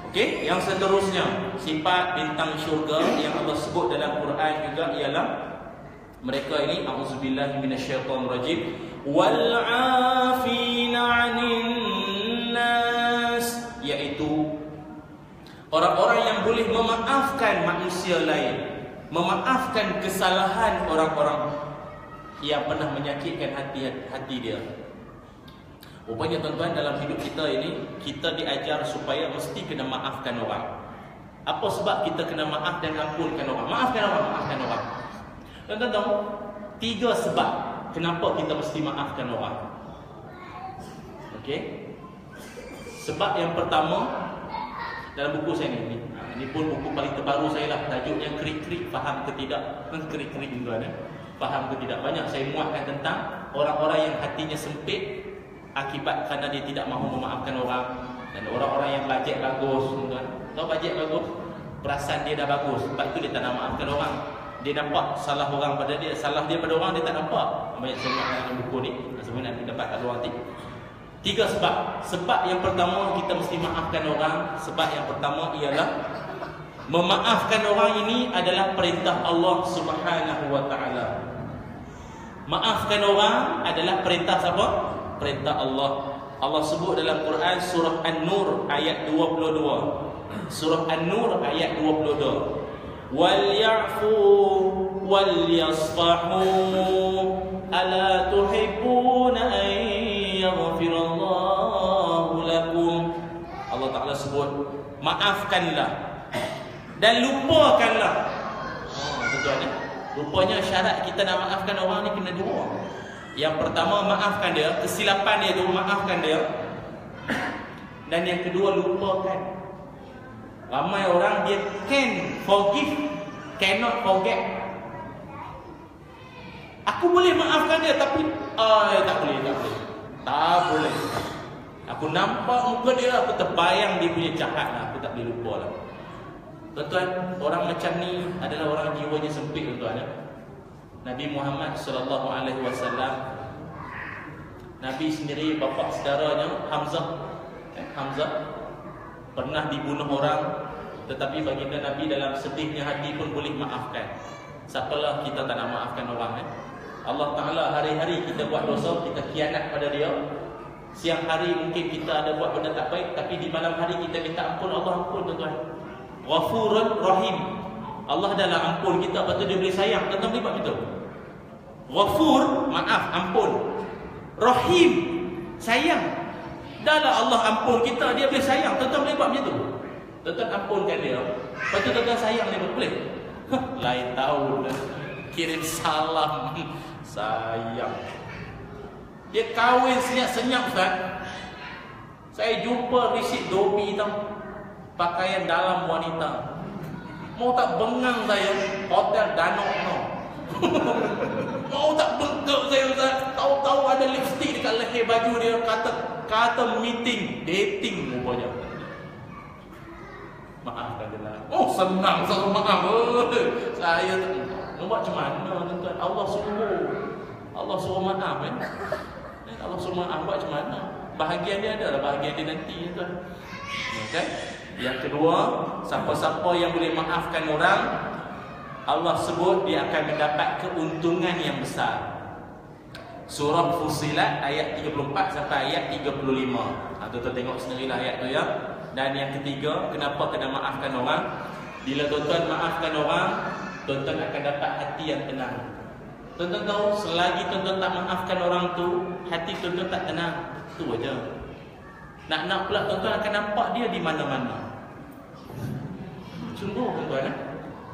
Okey, yang seterusnya sifat bintang syurga yang Allah sebut dalam Quran juga ialah mereka ini auzubillahi minasyaitonirrajim wal 'afina 'anil nas, iaitu orang-orang yang boleh memaafkan manusia lain, memaafkan kesalahan orang-orang yang pernah menyakitkan hati dia. Rupanya tuan-tuan, dalam hidup kita ini kita diajar supaya mesti kena maafkan orang. Apa sebab kita kena maaf dan ampunkan orang? Maafkan orang. Tuan-tuan tahu 3 sebab kenapa kita mesti maafkan orang. Okey. Sebab yang pertama dalam buku saya ni. Ini pun buku paling terbaru saya lah. Tajuknya Krik-Krik Faham ke Tidak. Krik-Krik tuan-tuan. Faham ke tidak. Banyak saya muatkan tentang orang-orang yang hatinya sempit akibat kerana dia tidak mahu memaafkan orang, dan orang-orang yang bajet bagus tuan-tuan. Tahu bajet bagus? Perasaan dia dah bagus, sebab itu dia tak nak maafkan orang. Dia nampak salah orang pada dia, salah dia pada orang dia tak nampak. Banyak saya muatkan dalam buku ni. Sebenarnya nanti dapat kat luar nanti. 3 sebab. Sebab yang pertama kita mesti maafkan orang. Sebab yang pertama ialah memaafkan orang ini adalah perintah Allah Subhanahu wa taala. Maafkan orang adalah perintah siapa? Perintah Allah. Allah sebut dalam Quran surah An-Nur ayat 22. Surah An-Nur ayat 22. Wal ya'fu wal yasfahu ala tuhibbuna an yaghfirallahu lakum. Allah Taala sebut maafkanlah dan lupakanlah. Tuan-tuan, rupanya syarat kita nak maafkan orang ni kena 2. Yang pertama maafkan dia, kesilapan dia tu maafkan dia. Dan yang kedua lupakan. Ramai orang dia can forgive, cannot forget. Aku boleh maafkan dia tapi tak boleh. Aku nampak muka dia, aku terbayang dia punya jahat lah, aku tak boleh lupa lah. Tuan-tuan, orang macam ni adalah orang jiwanya sempit tuan-tuan ya. Nabi Muhammad sallallahu alaihi wasallam, Nabi sendiri bapa saudaranya Hamzah pernah dibunuh orang, tetapi baginda Nabi dalam sedihnya hati pun boleh maafkan. Siapalah kita tak nak maafkan orang Allah Ta'ala hari-hari kita buat dosa, kita khianat pada dia. Siang hari mungkin kita ada buat benda tak baik, tapi di malam hari kita minta ampun, Allah ampun tuan-tuan. Ghafurur Rahim. Allah adalah ampun kita, lepas tu dia boleh sayang. Tuan-tuan boleh buat betul? Ghafur, maaf, ampun. Rahim, sayang. Dah lah Allah ampun kita, dia boleh sayang. Tuan-tuan boleh buat macam tu? Tuan-tuan ampunkan dia, lepas tu tuan-tuan sayang dia, boleh? Lain tahu dah. Kirim salam, sayang. Dia kahwin senyap-senyap Ustaz. Saya jumpa risit Dobi tau, pakaian dalam wanita. Mau tak bengang saya, hotel Danok no. Mau tak bengkak saya Ustaz. Tahu-tahu ada lipstick dekat leher baju dia, kata meeting, dating rupanya. Maafkan dia lah. Oh senang saya maaf. Saya nak buat macam mana tuan-tuan? Allah Allah suruh maaf kan. Allah suruh maaf buat macam mana? Bahagian dia adalah bahagian dia nanti tuan. Okay? Yang kedua, siapa-siapa yang boleh maafkan orang, Allah sebut dia akan mendapat keuntungan yang besar. Surah Fussilat ayat 34 sampai ayat 35. Tuan-tuan tengok sendirilah ayat tu ya. Dan yang ketiga, kenapa kena maafkan orang? Bila tuan-tuan maafkan orang, tuan-tuan akan dapat hati yang tenang. Tuan-tuan tahu, selagi tuan-tuan tak maafkan orang tu, hati tuan-tuan tak tenang. Tu aja. Nak pula tuan-tuan akan nampak dia di mana-mana. Sungguh tuan-tuan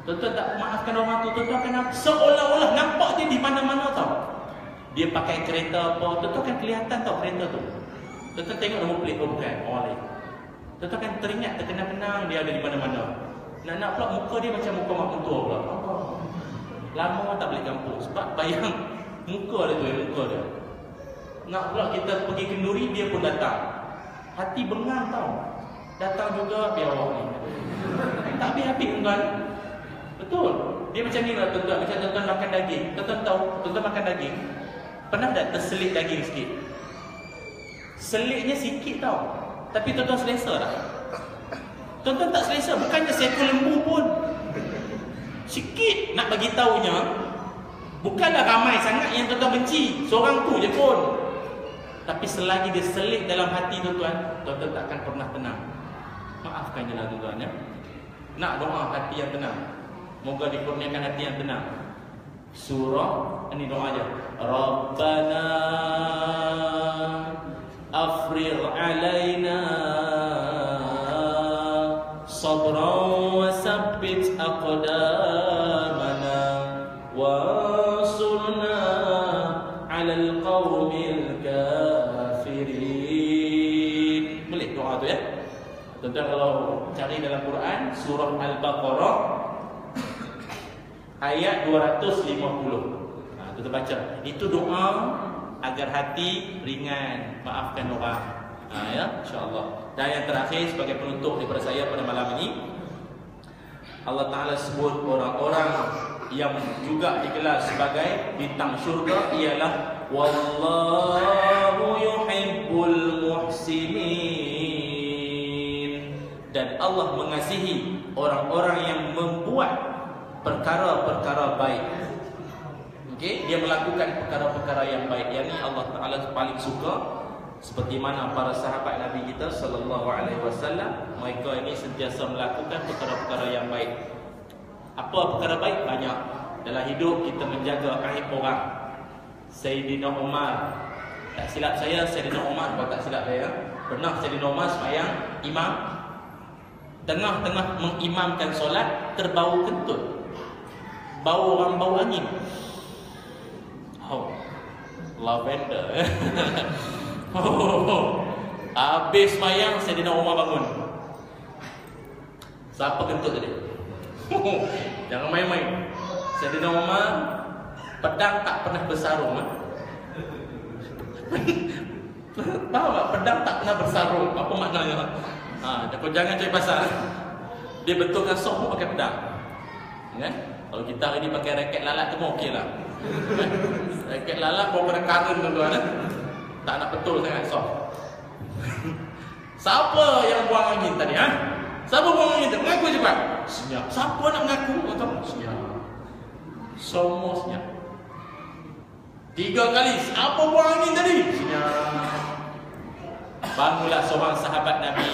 Tuan-tuan tak maafkan orang tu, tuan-tuan akan nampak, seolah-olah nampak dia di mana-mana tau. Dia pakai kereta apa, tuan-tuan akan kelihatan tau kereta tu. Tuan-tuan tengok nombor plate, oh bukan, orang lain. Tuan-tuan akan teringat, terkenang-kenang dia ada di mana-mana. Nak pula muka dia macam muka mak mentua pula. Lama tak balik kampung sebab bayang muka dia tu, muka dia. Nak pula kita pergi kenduri, dia pun datang. Hati bengang tau. Datang juga biar orang ni. Tak habis-habis tuan. Betul. Dia macam ni lah tuan-tuan. Macam tuan-tuan makan daging. Tuan-tuan tahu, tuan-tuan makan daging, pernah tak terselit daging sikit? Selitnya sikit tau, tapi tuan-tuan selesa tak? Tuan-tuan tak selesa. Bukannya seekor lembu pun, sikit nak bagi tahunya. Bukanlah ramai sangat yang tuan-tuan benci, seorang tu je pun. Tapi selagi dia selit dalam hati tuan-tuan, tuan-tuan tak akan pernah tenang. Maafkan je lah tuan-tuan ya. Nak doa hati yang tenang, moga dikurniakan hati yang tenang. Surah, ini doa aja. Rabbana afrigh alaina sabran wa sabbit aqdamana wansurna 'alal qaumil kafirin. Boleh doa tu ya. Tuan-tuan kalau cari dalam Quran, surah Al-Baqarah ayat 250. Tuan-tuan baca. Itu doa agar hati ringan, maafkan orang. Ya, insya-Allah. Dan yang terakhir sebagai penutup daripada saya pada malam ini, Allah Taala sebut orang-orang yang juga digelar sebagai bintang syurga ialah wallahu yuhibbul muhsinin. Dan Allah mengasihi orang-orang yang membuat perkara-perkara baik. Okey, dia melakukan perkara-perkara yang baik. Yang ni Allah Taala paling suka. Seperti mana para sahabat Nabi kita sallallahu alaihi wasallam, mereka ini sentiasa melakukan perkara-perkara yang baik. Apa perkara baik? Banyak. Dalam hidup kita menjaga aib orang. Sayyidina Umar, tak silap saya Sayyidina Umar, kalau tak silap saya, pernah Sayyidina Umar sembahyang imam, tengah-tengah mengimamkan solat terbau kentut. Bau orang bau angin. Oh, lavender. Habis sembahyang Sayyidina Umar bangun. Siapa kentut tadi? Jangan main-main. Sayyidina Umar pedang tak pernah bersarung. Tahu tak? Pedang tak pernah bersarung. Apa maknanya? Kau jangan cari pasal. Dia betulkan soft pun pakai pedang. Kan? Kalau kita hari ni pakai raket lalat tu pun okey lah. Raket lalat bawa pada karun tuan-tuan. Tak nak betul sangat soft. Siapa yang buang angin tadi? Siapa buang angin tadi? Mengaku cepat. Senyap. Siapa nak mengaku? Senyap. Semua senyap. 3 kali. Siapa buang angin tadi? Senyap. Bangunlah seorang sahabat Nabi.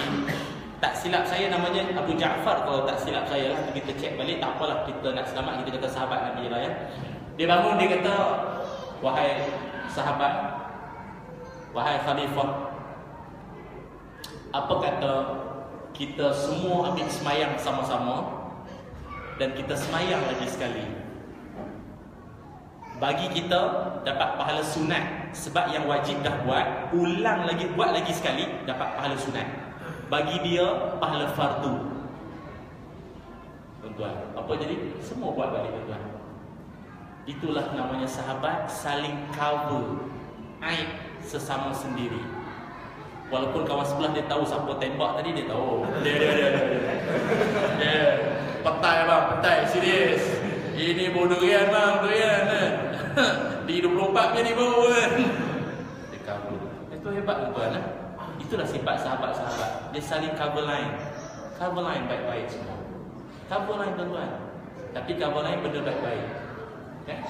Tak silap saya namanya Abu Ja'far, kalau tak silap saya lah. Kita cek balik, tak apalah, kita nak selamat, kita kata sahabat Nabi lah ya. Dia bangun, dia kata, wahai sahabat, wahai khalifah, apa kata kita semua ambil semayang sama-sama dan kita semayang lagi sekali. Bagi kita dapat pahala sunat, sebab yang wajib dah buat, ulang lagi, buat lagi sekali, dapat pahala sunat. Bagi dia pahala fardu. Tuan-tuan, apa jadi? Semua buat balik tuan-tuan. Itulah namanya sahabat saling cover aib sesama sendiri. Walaupun kawan sebelah dia tahu siapa tembak tadi, dia tahu. Dia petai bang, petai, serius. Ini bodoh durian bang, durian. Nanti 24 jadi pun. Dia cover. Itu hebat tuan. Itulah sifat sahabat-sahabat. Dia saling cover line. Cover line baik-baik semua. Cover line tuan-tuan. Tapi cover line benda baik-baik. Okay?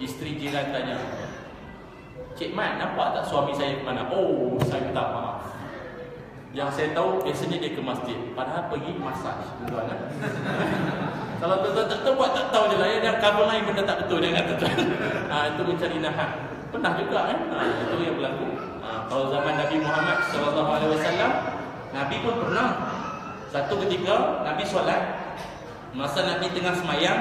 Isteri jiran tanya, Cik Mat, nampak tak suami saya ke mana? Oh, saya minta maaf. Yang saya tahu, biasanya dia ke masjid. Padahal pergi masaj. Kalau tuan-tuan tak tahu, buat tak tahu je lah. Dia cover line benda tak betul. Dia kata tuan. Itu mencari nahan. Pernah juga kan? Itu yang berlaku. Kalau zaman Nabi Muhammad SAW, Nabi pun pernah. Satu ketika, Nabi solat. Masa Nabi tengah semayang,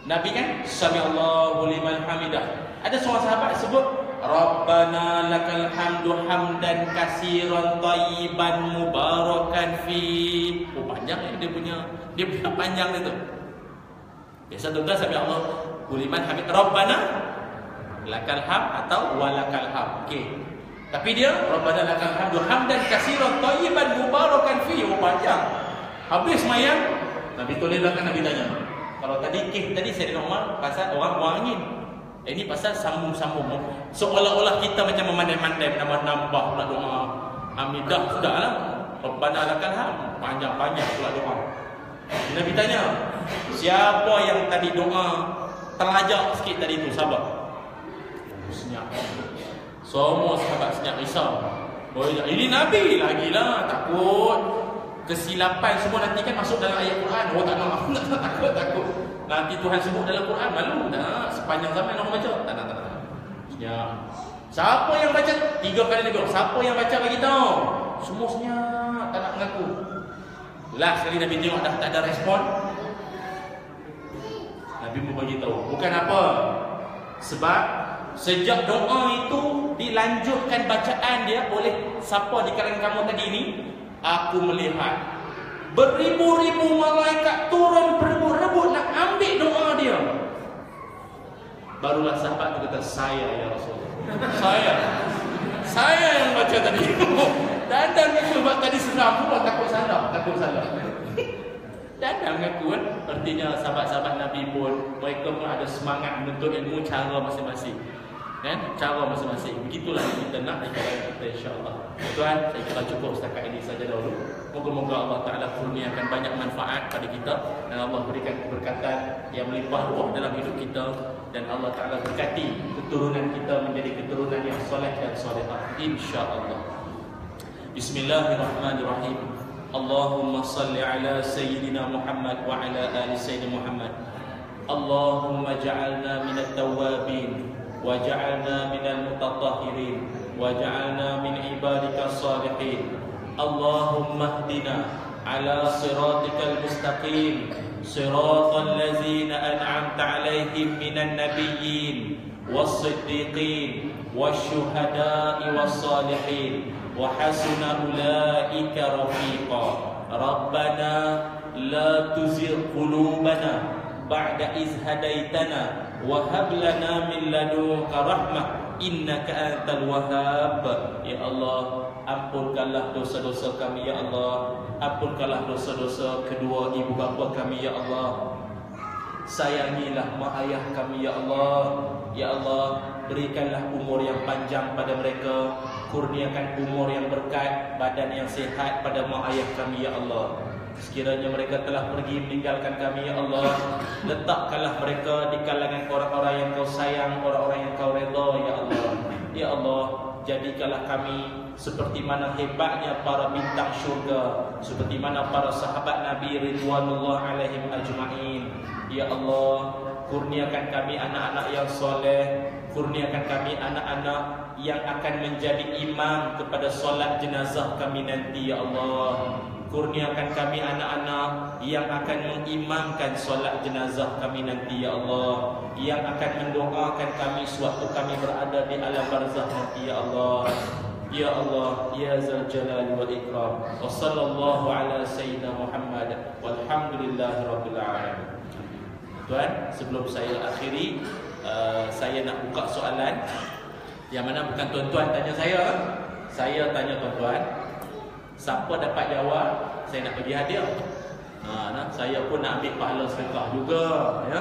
Nabi kan Sami'allahu liman hamidah. Ada seorang sahabat sebut Rabbana lakal hamdu hamdan kasiran tayyiban mubarakan fi. Oh, panjang dia punya panjang itu. Biasa tuan Sami'allahu liman hamid Rabbana lakal hamd atau walakal hamd. Okey. Tapi dia Rabbana lakal hamdu hamdan kasiran tayyiban mubarakan fi. Oh, panjang. Habis semayang, Nabi tulis belakang, Nabi tanya. Kalau tadi Sayyidina Umar pasal orang angin. Ini pasal sambung-sambung. Seolah-olah kita macam memandai-mandai nambah pula doa. Hamidah sudahlah. Rabbana lakal hamd. Panjang-panjang pula doa. Nabi tanya, siapa yang tadi doa terlajak sikit tadi tu? Sabar. Senyap. Semua sahabat senyap risau. Oh, ini Nabi lagilah, takut kesilapan semua nanti kan masuk dalam ayat Quran. Oh, tak nak, takut. Nanti Tuhan sebut dalam Quran, malu dah. Sepanjang zaman orang baca. Tak nak. Ya. Siapa yang baca? 3 kali lagi. Siapa yang baca bagi tahu? Semua senyap, tak nak mengaku. Last kali Nabi tengok dah tak ada respon. Nabi pun bagi tahu. Bukan apa. Sebab sejak doa itu dilanjutkan bacaan dia oleh siapa di kalangan kamu tadi ini, aku melihat beribu-ribu malaikat turun berebut-rebut nak ambil doa dia. Barulah sahabat itu kata, saya ya Rasulullah. Saya yang baca tadi. Dan itu buat tadi seram pun takut salah. Dan mengaku kan. Artinya sahabat-sahabat Nabi pun mereka pun ada semangat menuntut ilmu cara masing-masing. Kan? Cara masing-masing. Begitulah yang kita nak ikhlas kita, insya-Allah. Tuan, saya kira cukup setakat ini saja dahulu. Moga-moga Allah Taala kurniakan banyak manfaat pada kita dan Allah berikan keberkatan yang melimpah ruah dalam hidup kita, dan Allah Taala berkati keturunan kita menjadi keturunan yang soleh dan solehah, insya-Allah. Bismillahirrahmanirrahim. Allahumma salli ala sayyidina Muhammad wa ala ali sayyidina Muhammad. Allahumma ja'alna minat tawwabin waj'alna minal mutatahhirin waj'alna min ibadika salihin. Allahumma hdina ala siratikal mustaqim siratal ladzina an'amta 'alaihim minan nabiyyin was-siddiqin wasyuhada'i was-salihin wa hasuna ulaika rafiqa. Rabbana la tuzigh qulubana ba'da iz hadaitana wa hab lana min ladunka rahmah innaka antal wahhab. Ya Allah, ampunkanlah dosa-dosa kami ya Allah. Ampunkanlah dosa-dosa kedua ibu bapa kami ya Allah. Sayangilah mak ayah kami ya Allah. Ya Allah, berikanlah umur yang panjang pada mereka. Kurniakan umur yang berkat, badan yang sihat pada mak ayah kami ya Allah. Sekiranya mereka telah pergi meninggalkan kami ya Allah, letakkanlah mereka di kalangan orang-orang yang kau sayang, orang-orang yang kau redha ya Allah. Ya Allah, jadikanlah kami seperti mana hebatnya para bintang syurga, seperti mana para sahabat Nabi ridwanullah alaihim ajma'in. Ya Allah, kurniakan kami anak-anak yang soleh, kurniakan kami anak-anak yang akan menjadi imam kepada solat jenazah kami nanti ya Allah. Kurniakan kami anak-anak yang akan mengimamkan solat jenazah kami nanti ya Allah, yang akan mendoakan kami sewaktu kami berada di alam barzakh nanti ya Allah. Ya Allah, ya Zal Jalali wal Ikram. Wa sallallahu ala sayyidina Muhammad walhamdulillahi rabbil alamin. Tuan, sebelum saya akhiri, saya nak buka soalan yang mana bukan tuan-tuan tanya saya tanya tuan-tuan. Siapa dapat jawab, saya nak bagi hadiah. Saya pun nak ambil pahala sedekah juga ya.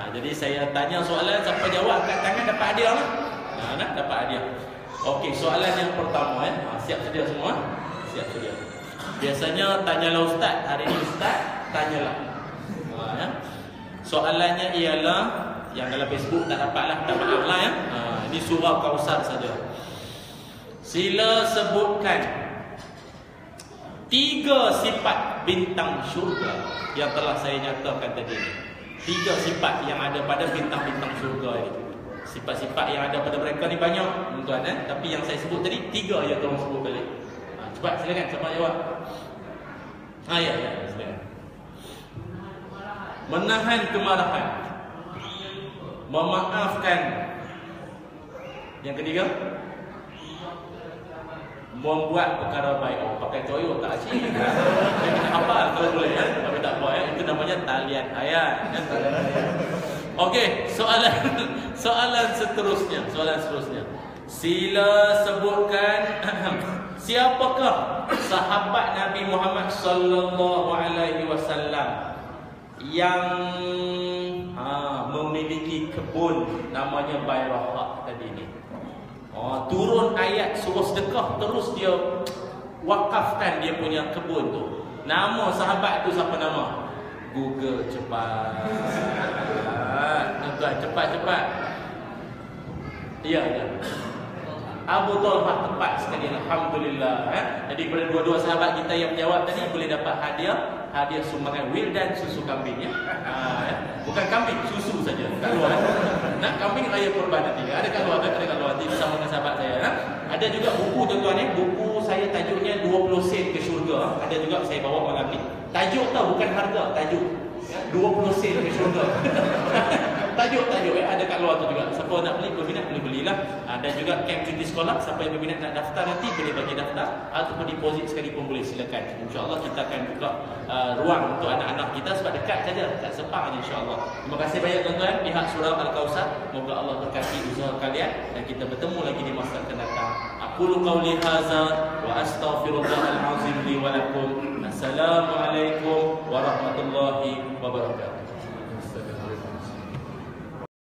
Jadi saya tanya soalan, siapa jawab angkat tangan dapat hadiah lah. Dapat hadiah. Okey, soalan yang pertama siap sedia semua? Siap sedia. Biasanya tanyalah ustaz, hari ini ustaz tanyalah. Soalannya ialah yang dalam Facebook tak dapatlah, tak maaflah ya. Ini surah Kausar saja. Sila sebutkan 3 sifat bintang syurga yang telah saya nyatakan tadi ini. 3 sifat yang ada pada bintang-bintang syurga ini. Sifat-sifat yang ada pada mereka ni banyak, tuan tapi yang saya sebut tadi 3 je tolong sebut balik. Cepat silakan, siapa jawab? Ya, silakan. Menahan kemarahan, memaafkan. Yang ketiga, membuat perkara baik. Pakai toyo tak asyik. Dia kena hafal kalau boleh tapi tak apa itu namanya talian ayat. Okey, soalan seterusnya. Sila sebutkan siapakah sahabat Nabi Muhammad sallallahu alaihi wasallam yang memiliki kebun namanya Bayrahaq tadi ni. Turun ayat suruh sedekah, terus dia wakafkan dia punya kebun tu. Nama sahabat tu siapa nama? Google cepat. Cepat. Ya. Abu Talhah, tepat sekali, alhamdulillah. Jadi kepada dua-dua sahabat kita yang menjawab tadi boleh dapat hadiah sumbangan wildan susu kambing ya. Bukan kambing, susu saja kat luar. Nak kambing raya kurban nanti. Ada kat luar nanti bersama dengan sahabat saya. Ada juga buku tuan-tuan ni, buku saya tajuknya 20 sen ke syurga. Ada juga saya bawa malam ni. Tajuk tau, bukan harga, tajuk. 20 sen ke syurga. Tajuk ada kat luar tu juga. Siapa nak beli, berminat boleh belilah. Ada juga camp cuti sekolah. Siapa yang berminat nak daftar nanti boleh bagi daftar ataupun deposit sekali pun boleh, silakan. InsyaAllah kita akan buka ruang untuk anak-anak kita sebab dekat saja, dekat Sepang insyaAllah. Terima kasih banyak tuan-tuan pihak surah Al-Kausar. Moga Allah berkati usaha kalian dan kita bertemu lagi di masa akan datang. Aqulu qawli hadza wa astaghfirullahal azim li wa lakum. Assalamualaikum warahmatullahi wabarakatuh.